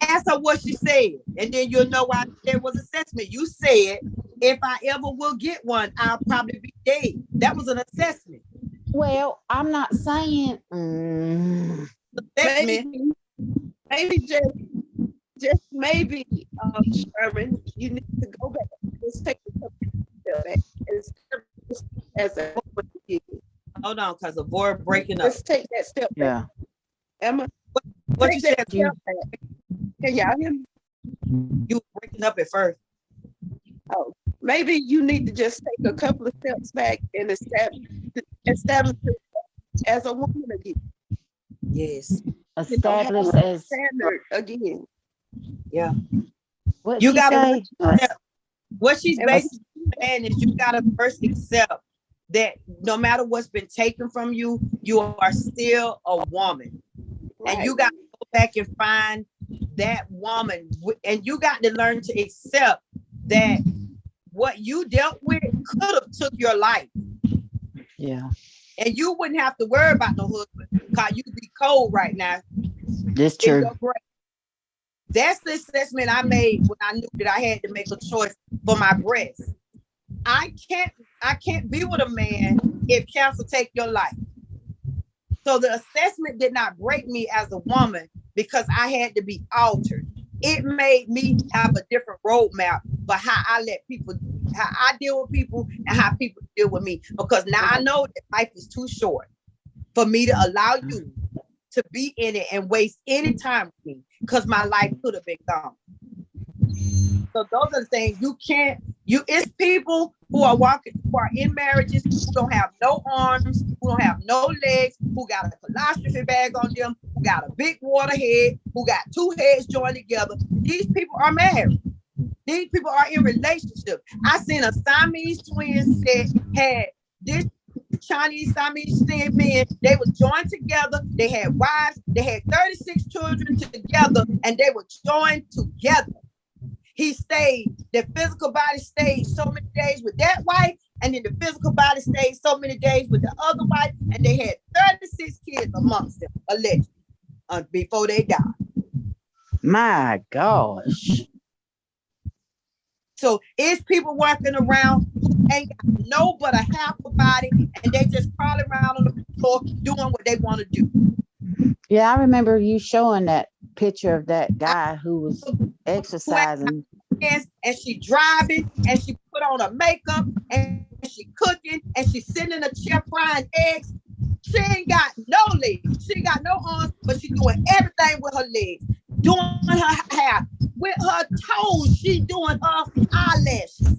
Ask her what she said, and then you'll know why there was assessment. You said, if I ever will get one, I'll probably be dead. That was an assessment. Well, I'm not saying maybe just maybe, Sherman, you need to go back. Just take a couple step back as a woman. Hold on, because the board breaking up. Just take that step back. Yeah. Emma, what you said? Step back. Can y'all hear me? You were breaking up at first. Oh, maybe you need to just take a couple of steps back and establish as a woman again. Yes. Establish as standard again. Yeah. What you gotta say? What she's basically saying is you gotta first accept that no matter what's been taken from you, you are still a woman. Right. And you got to go back and find that woman, and you got to learn to accept that what you dealt with could have took your life. Yeah. And you wouldn't have to worry about no husband because you'd be cold right now. That's true. That's the assessment I made when I knew that I had to make a choice for my breast. I can't be with a man if cancer take your life. So the assessment did not break me as a woman because I had to be altered. It made me have a different roadmap for how I deal with people and how people deal with me. Because now I know that life is too short for me to allow you to be in it and waste any time with me, because my life could have been gone. So those are the things it's people who are in marriages who don't have no arms, who don't have no legs, who got a colostomy bag on them, who got a big water head, who got two heads joined together. These people are married. These people are in relationships. I seen a Siamese twins that had this Chinese Siamese men. They were joined together. They had wives. They had 36 children together, and they were joined together. The physical body stayed so many days with that wife, and then the physical body stayed so many days with the other wife, and they had 36 kids amongst them, allegedly, before they died. My gosh. So it's people walking around who ain't got no but a half a body, and they just crawling around on the floor doing what they want to do. Yeah, I remember you showing that picture of that guy who was exercising. And she driving, and she put on her makeup, and she cooking, and she sitting in a chair frying eggs. She ain't got no legs. She ain't got no arms, but she doing everything with her legs. Doing her hair. With her toes, she doing her eyelashes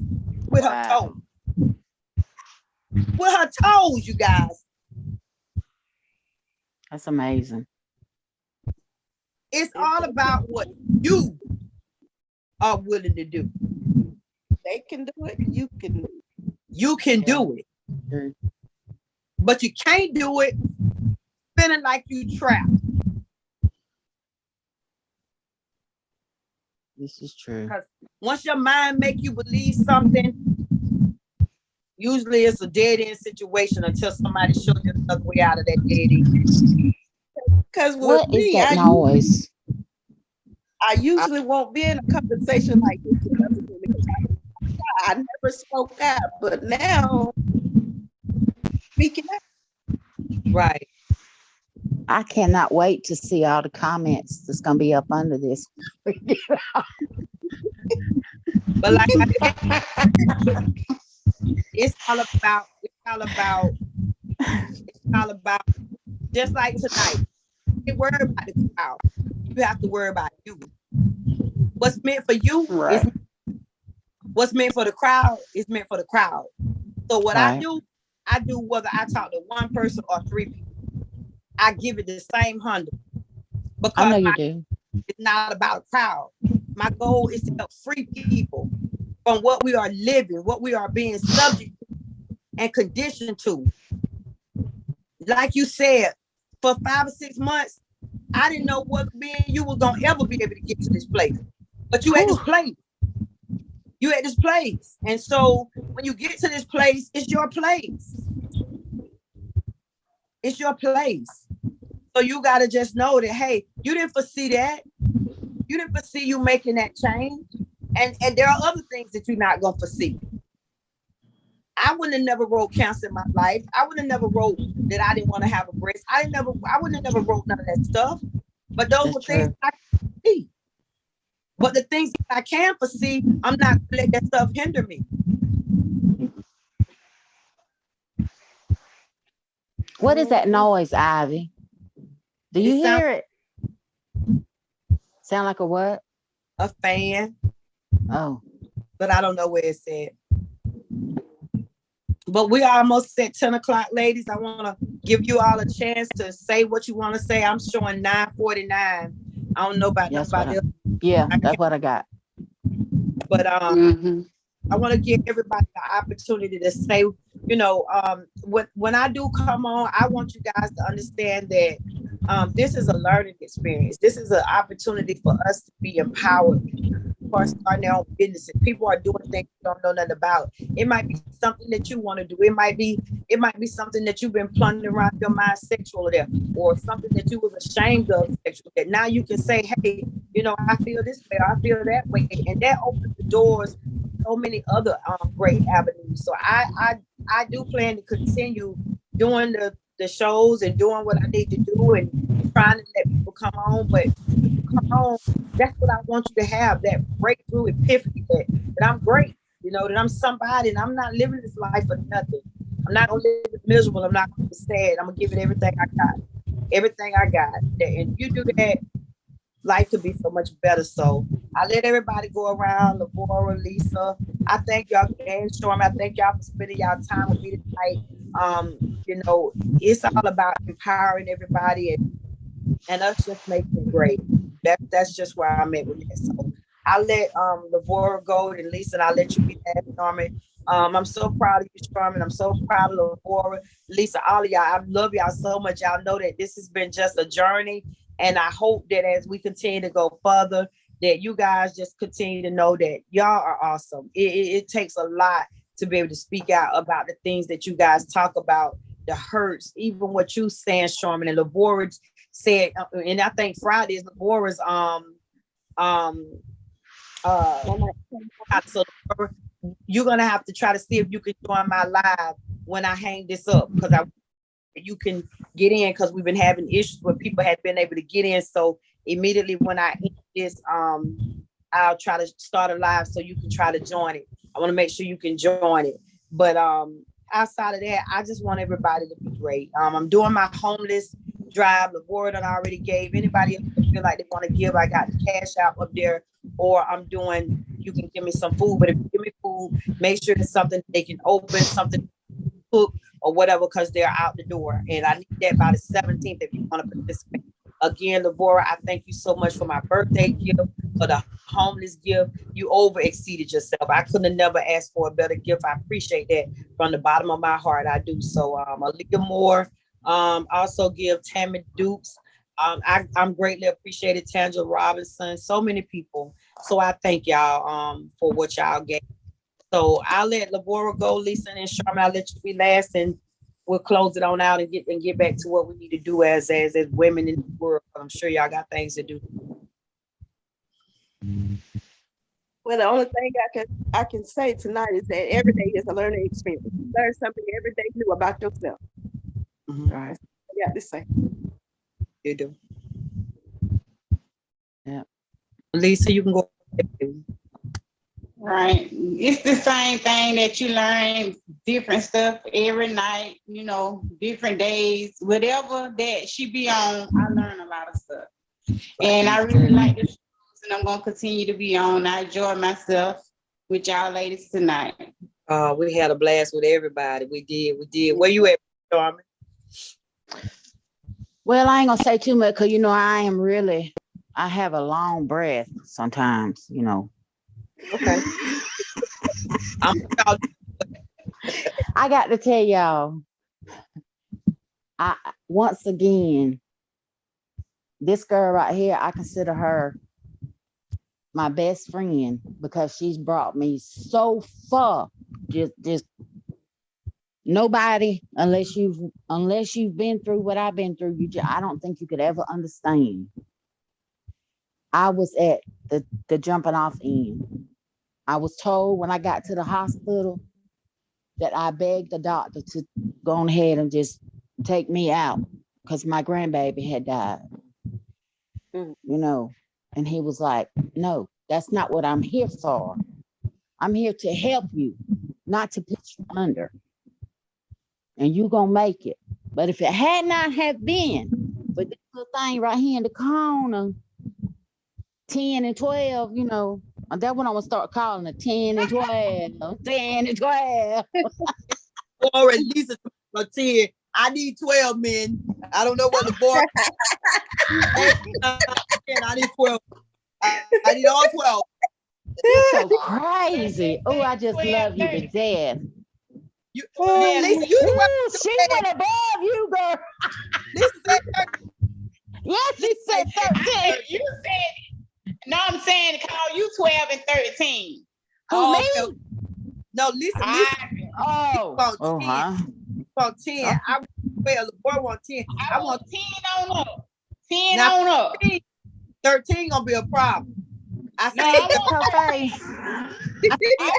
with her toes. With her toes, you guys. That's amazing. It's all about what you are willing to do. They can do it. You can. You can do it. Mm-hmm. but you can't do it feeling like you trapped. This is true. Because once your mind make you believe something, usually it's a dead end situation until somebody shows you another way out of that dead end. Because What is that noise? I usually won't be in a conversation like this with other women because I never spoke out, but now speaking out. Right. I cannot wait to see all the comments that's gonna be up under this. But like I said, it's all about just like tonight. You worry about the crowd. You have to worry about you. What's meant for you Right. is what's meant for the crowd is meant for the crowd. So what Right. I do whether I talk to one person or 3 people. I give it the same 100 I because know you do. it's not about a crowd. My goal is to help free people from what we are living, what we are being subject to and conditioned to. Like you said, for 5 or 6 months, I didn't know what being you was gonna ever be able to get to this place. But you at this place. You at this place. And so when you get to this place, it's your place. It's your place. So you got to just know that, hey, you didn't foresee that. You didn't foresee you making that change. And there are other things that you're not going to foresee. I wouldn't have never wrote cancer in my life. I would have never wrote that I didn't want to have a breast. I wouldn't have never wrote none of that stuff. But those were things I could see. But the things that I can foresee, I'm not going to let that stuff hinder me. What is that noise, Ivy? Do you hear it? Sound like a what? A fan. Oh. But I don't know where it's at. But we almost at 10 o'clock, ladies. I want to give you all a chance to say what you want to say. I'm showing 9:49. I don't know about nobody else. Yeah, that's what I got. But I want to give everybody the opportunity to say, you know, when I do come on, I want you guys to understand that this is a learning experience. This is an opportunity for us to be empowered. People are starting their own businesses. People are doing things you don't know nothing about. It might be something that you want to do. It might be something that you've been plundering around your mind sexually, or something that you was ashamed of sexually. That now you can say, hey, you know, I feel this way, I feel that way, and that opens the doors to so many other great avenues. So I do plan to continue doing the shows and doing what I need to do and trying to let people come on, but come on, that's what I want you to have, that breakthrough epiphany that I'm great, you know, that I'm somebody and I'm not living this life for nothing. I'm not gonna live it miserable. I'm not gonna be sad. I'm gonna give it everything I got. Everything I got. And if you do that, life could be so much better. So I let everybody go around. Lavora, Lisa, I thank y'all again. Storm, I thank y'all for spending y'all time with me tonight. You know, it's all about empowering everybody and us just making it great. That's just where I'm at with that. So I'll let Lavora go and Lisa, and I'll let you be that, Norman. I'm so proud of you, Storm, I'm so proud of Lavora, Lisa, all of y'all. I love y'all so much. Y'all know that this has been just a journey. And I hope that as we continue to go further, that you guys just continue to know that y'all are awesome. It takes a lot to be able to speak out about the things that you guys talk about, the hurts, even what you saying, Sherman, and Lavora said, and I think Friday is Lavora's so you're gonna have to try to see if you can join my live when I hang this up, because you can get in, because we've been having issues where people had been able to get in. So immediately when I end this, I'll try to start a live so you can try to join it. I want to make sure you can join it. But outside of that, I just want everybody to be great. I'm doing my homeless drive. The board I already gave. Anybody else feel like they want to give, I got the cash out up there, or I'm doing, you can give me some food. But if you give me food, make sure it's something they can open, something to cook or whatever, because they're out the door. And I need that by the 17th if you want to participate. Again, Lavora, I thank you so much for my birthday gift, for the homeless gift. You over exceeded yourself. I couldn't have never asked for a better gift. I appreciate that from the bottom of my heart. I do. So Aaliyah Moore, also give Tammy Dukes. I'm greatly appreciated. Tangela Robinson, so many people. So I thank y'all for what y'all gave. So I'll let Labora go, Lisa and Sharma. I'll let you be last, and we'll close it on out and get back to what we need to do as women in the world. I'm sure y'all got things to do. Well, the only thing I can say tonight is that every day is a learning experience. You learn something every day new about yourself. Mm-hmm. All right. I got to say. You do. Yeah. Lisa, you can go. Right. It's the same thing that you learn different stuff every night, you know, different days, whatever that she be on, I learn a lot of stuff. And I really like the shows, and I'm going to continue to be on. I enjoy myself with y'all ladies tonight. We had a blast with everybody. We did. Where you at, Charmin? Well, I ain't gonna say too much because you know I have a long breath sometimes, you know. Okay. I got to tell y'all, once again, this girl right here, I consider her my best friend because she's brought me so far. Just nobody, unless you've been through what I've been through, I don't think you could ever understand. I was at the jumping off end. I was told when I got to the hospital that I begged the doctor to go on ahead and just take me out because my grandbaby had died. You know, and he was like, no, that's not what I'm here for. I'm here to help you, not to put you under. And you gonna make it. But if it had not have been for this little thing right here in the corner, 10 and 12, you know, that's when I'm gonna start calling it 10 and 12, 10 and 12. Or at least a 10. I need 12 men. I don't know what the boy. I need 12. I need all 12. You're so crazy. Oh, I just love you to death. Lisa, you the one. She went above you, girl. Lisa said 13. Yes, she said 13. You said, no, I'm saying to call you 12 and 13. Who, me? Okay. No, Lisa. Oh, 10. huh? Want 10. I the boy want 10. I want 10 on up. 10 now, on up. 13 gonna be a problem. I No, said okay. I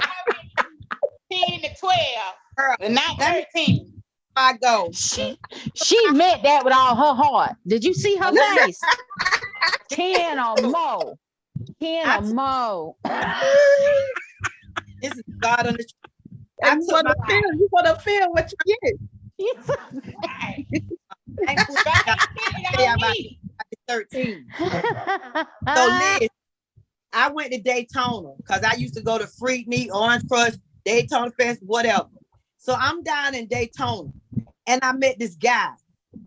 10 to 12, but not 13. I go. She meant that with all her heart. Did you see her face? 10 or more. 10 or more. This is God on the You want to feel what you get. Thankful about 13. So Liz, I went to Daytona because I used to go to Freaknik, Orange Crush, Daytona Fest, whatever. So I'm down in Daytona and I met this guy.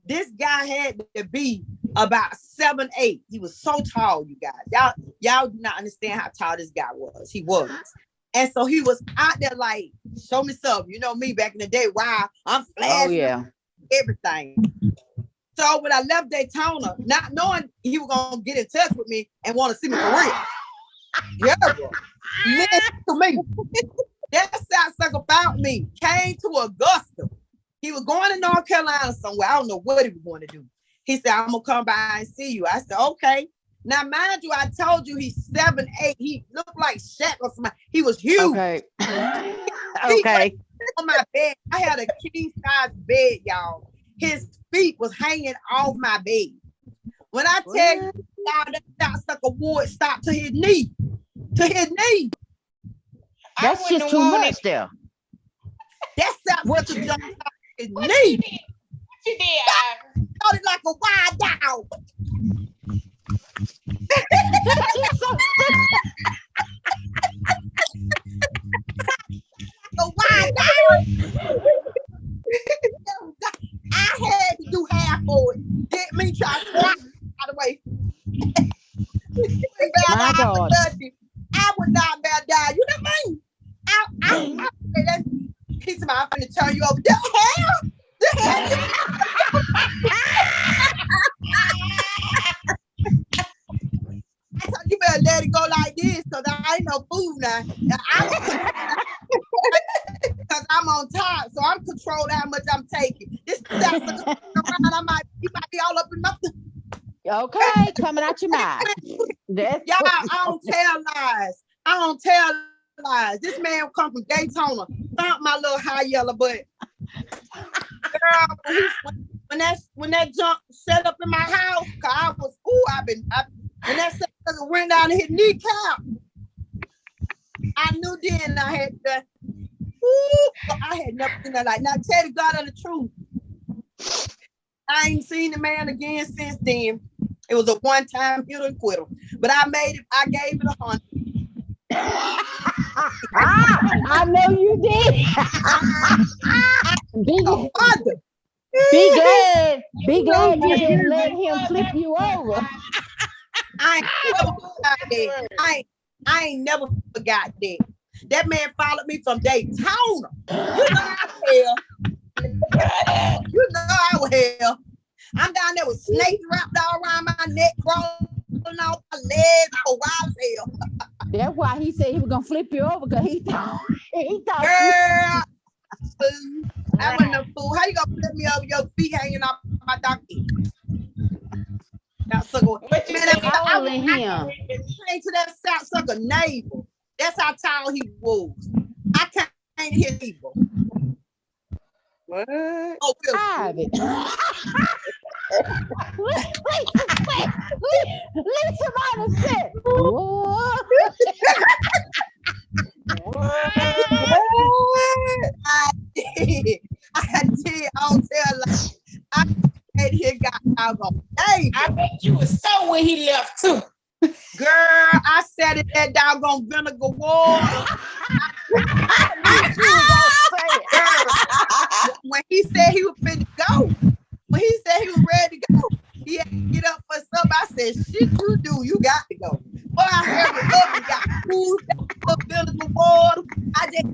This guy had to be about 7'8". He was so tall, you guys. Y'all do not understand how tall this guy was. He was. And so he was out there like, show me something. You know me back in the day. Wow, I'm flashing everything. So when I left Daytona, not knowing he was gonna get in touch with me and want to see me for real. Yeah, bro. Listen to me. That sound like about me. Came to Augusta. He was going to North Carolina somewhere. I don't know what he was going to do. He said, I'm gonna come by and see you. I said, okay. Now, mind you, I told you he's 7'8". He looked like Shaq or something. He was huge. Okay. Okay. On my bed, I had a king size bed, y'all. His feet was hanging off my bed. When I tell you, that sucker would stop to his knee. To his knee. That's just too much there. That sounds like a jump off his knee. What you did? Started like a wild dog. A wild dog. I had to do half for it. Get me try to walk out of the way. My God. I would not bow down. You know what I mean? He said, I'm finna turn you over. The hell? The hell? I told you better let it go like this because I ain't no fool now. Because I'm on top, so I'm controlling how much I'm taking. This around, he might be all up in my. Okay, coming out your mouth. Y'all, I don't tell lies. I don't tell lies. This man come from Daytona, found my little high yellow butt. Girl, when that junk set up in my house, cause I was, when that set up went down and hit kneecap, I knew then I had to, I had never seen that. Like, now tell the God of the truth. I ain't seen the man again since then. It was a one-time hit and quitter. But I gave it 100. I know you did. Be glad you didn't let him flip you over. I ain't never forgot that. That man followed me from Daytona. You know I was hell. You know I was hell. I'm down there with snakes wrapped all around my neck, crawling off my legs. I was wild as hell. That's why he said he was gonna flip you over, because he thought girl, I wasn't a fool. How you gonna flip me over, your feet hanging off my donkey? That sucker. I came to that South sucker neighbor. That's how tall he was. I can't hear people. What? Oh, Lisa might have said, what? I did. I don't tell lies. I said he got doggone. I bet you was so when he left too. Girl, I sat in that doggone vinegar water. When he said he was finna go, when he said he was ready to go, he had to get up for something. I said, shit, you do, you got to go. Boy, I heard it up and got food, that vinegar water. I just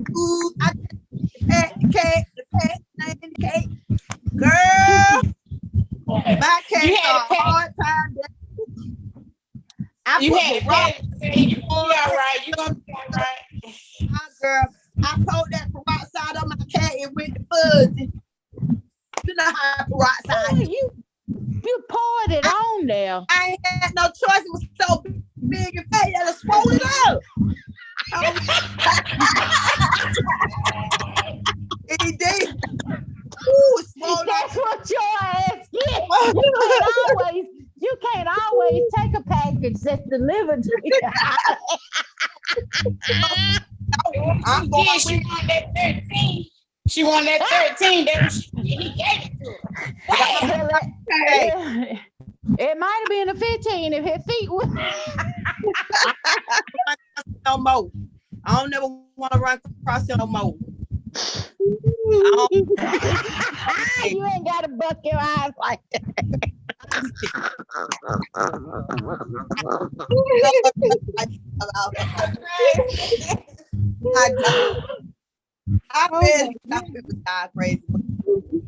pat the cake. Girl, my cake a hard time. You had to all right. You gonna be all right. Girl, I poured that peroxide on my cat and went to fuzzy. You know how peroxide. You poured it on there. I ain't had no choice. It was so big and fat that it swole it up. He did. Ooh, that's what your ass get. You can't always take a package that's delivered to you. I'm going. She wanted that 13. She wanted that 13. He gave it to her. It might have been a 15 if his feet was. No more. I don't never want to run across you no more. You ain't got to buck your eyes like that. I really die crazy.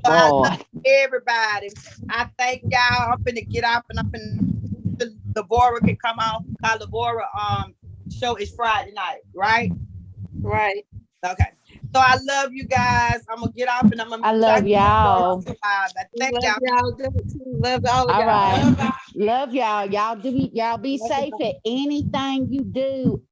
So I love everybody. I thank y'all. I'm finna get off and I'm finna Deborah can come out. Deborah show is Friday night, right? Right. Okay. So I love you guys. I'm gonna get off and I'm gonna. I love y'all. I thank y'all. Love all of y'all. All right. Love y'all. Y'all be safe at anything you do.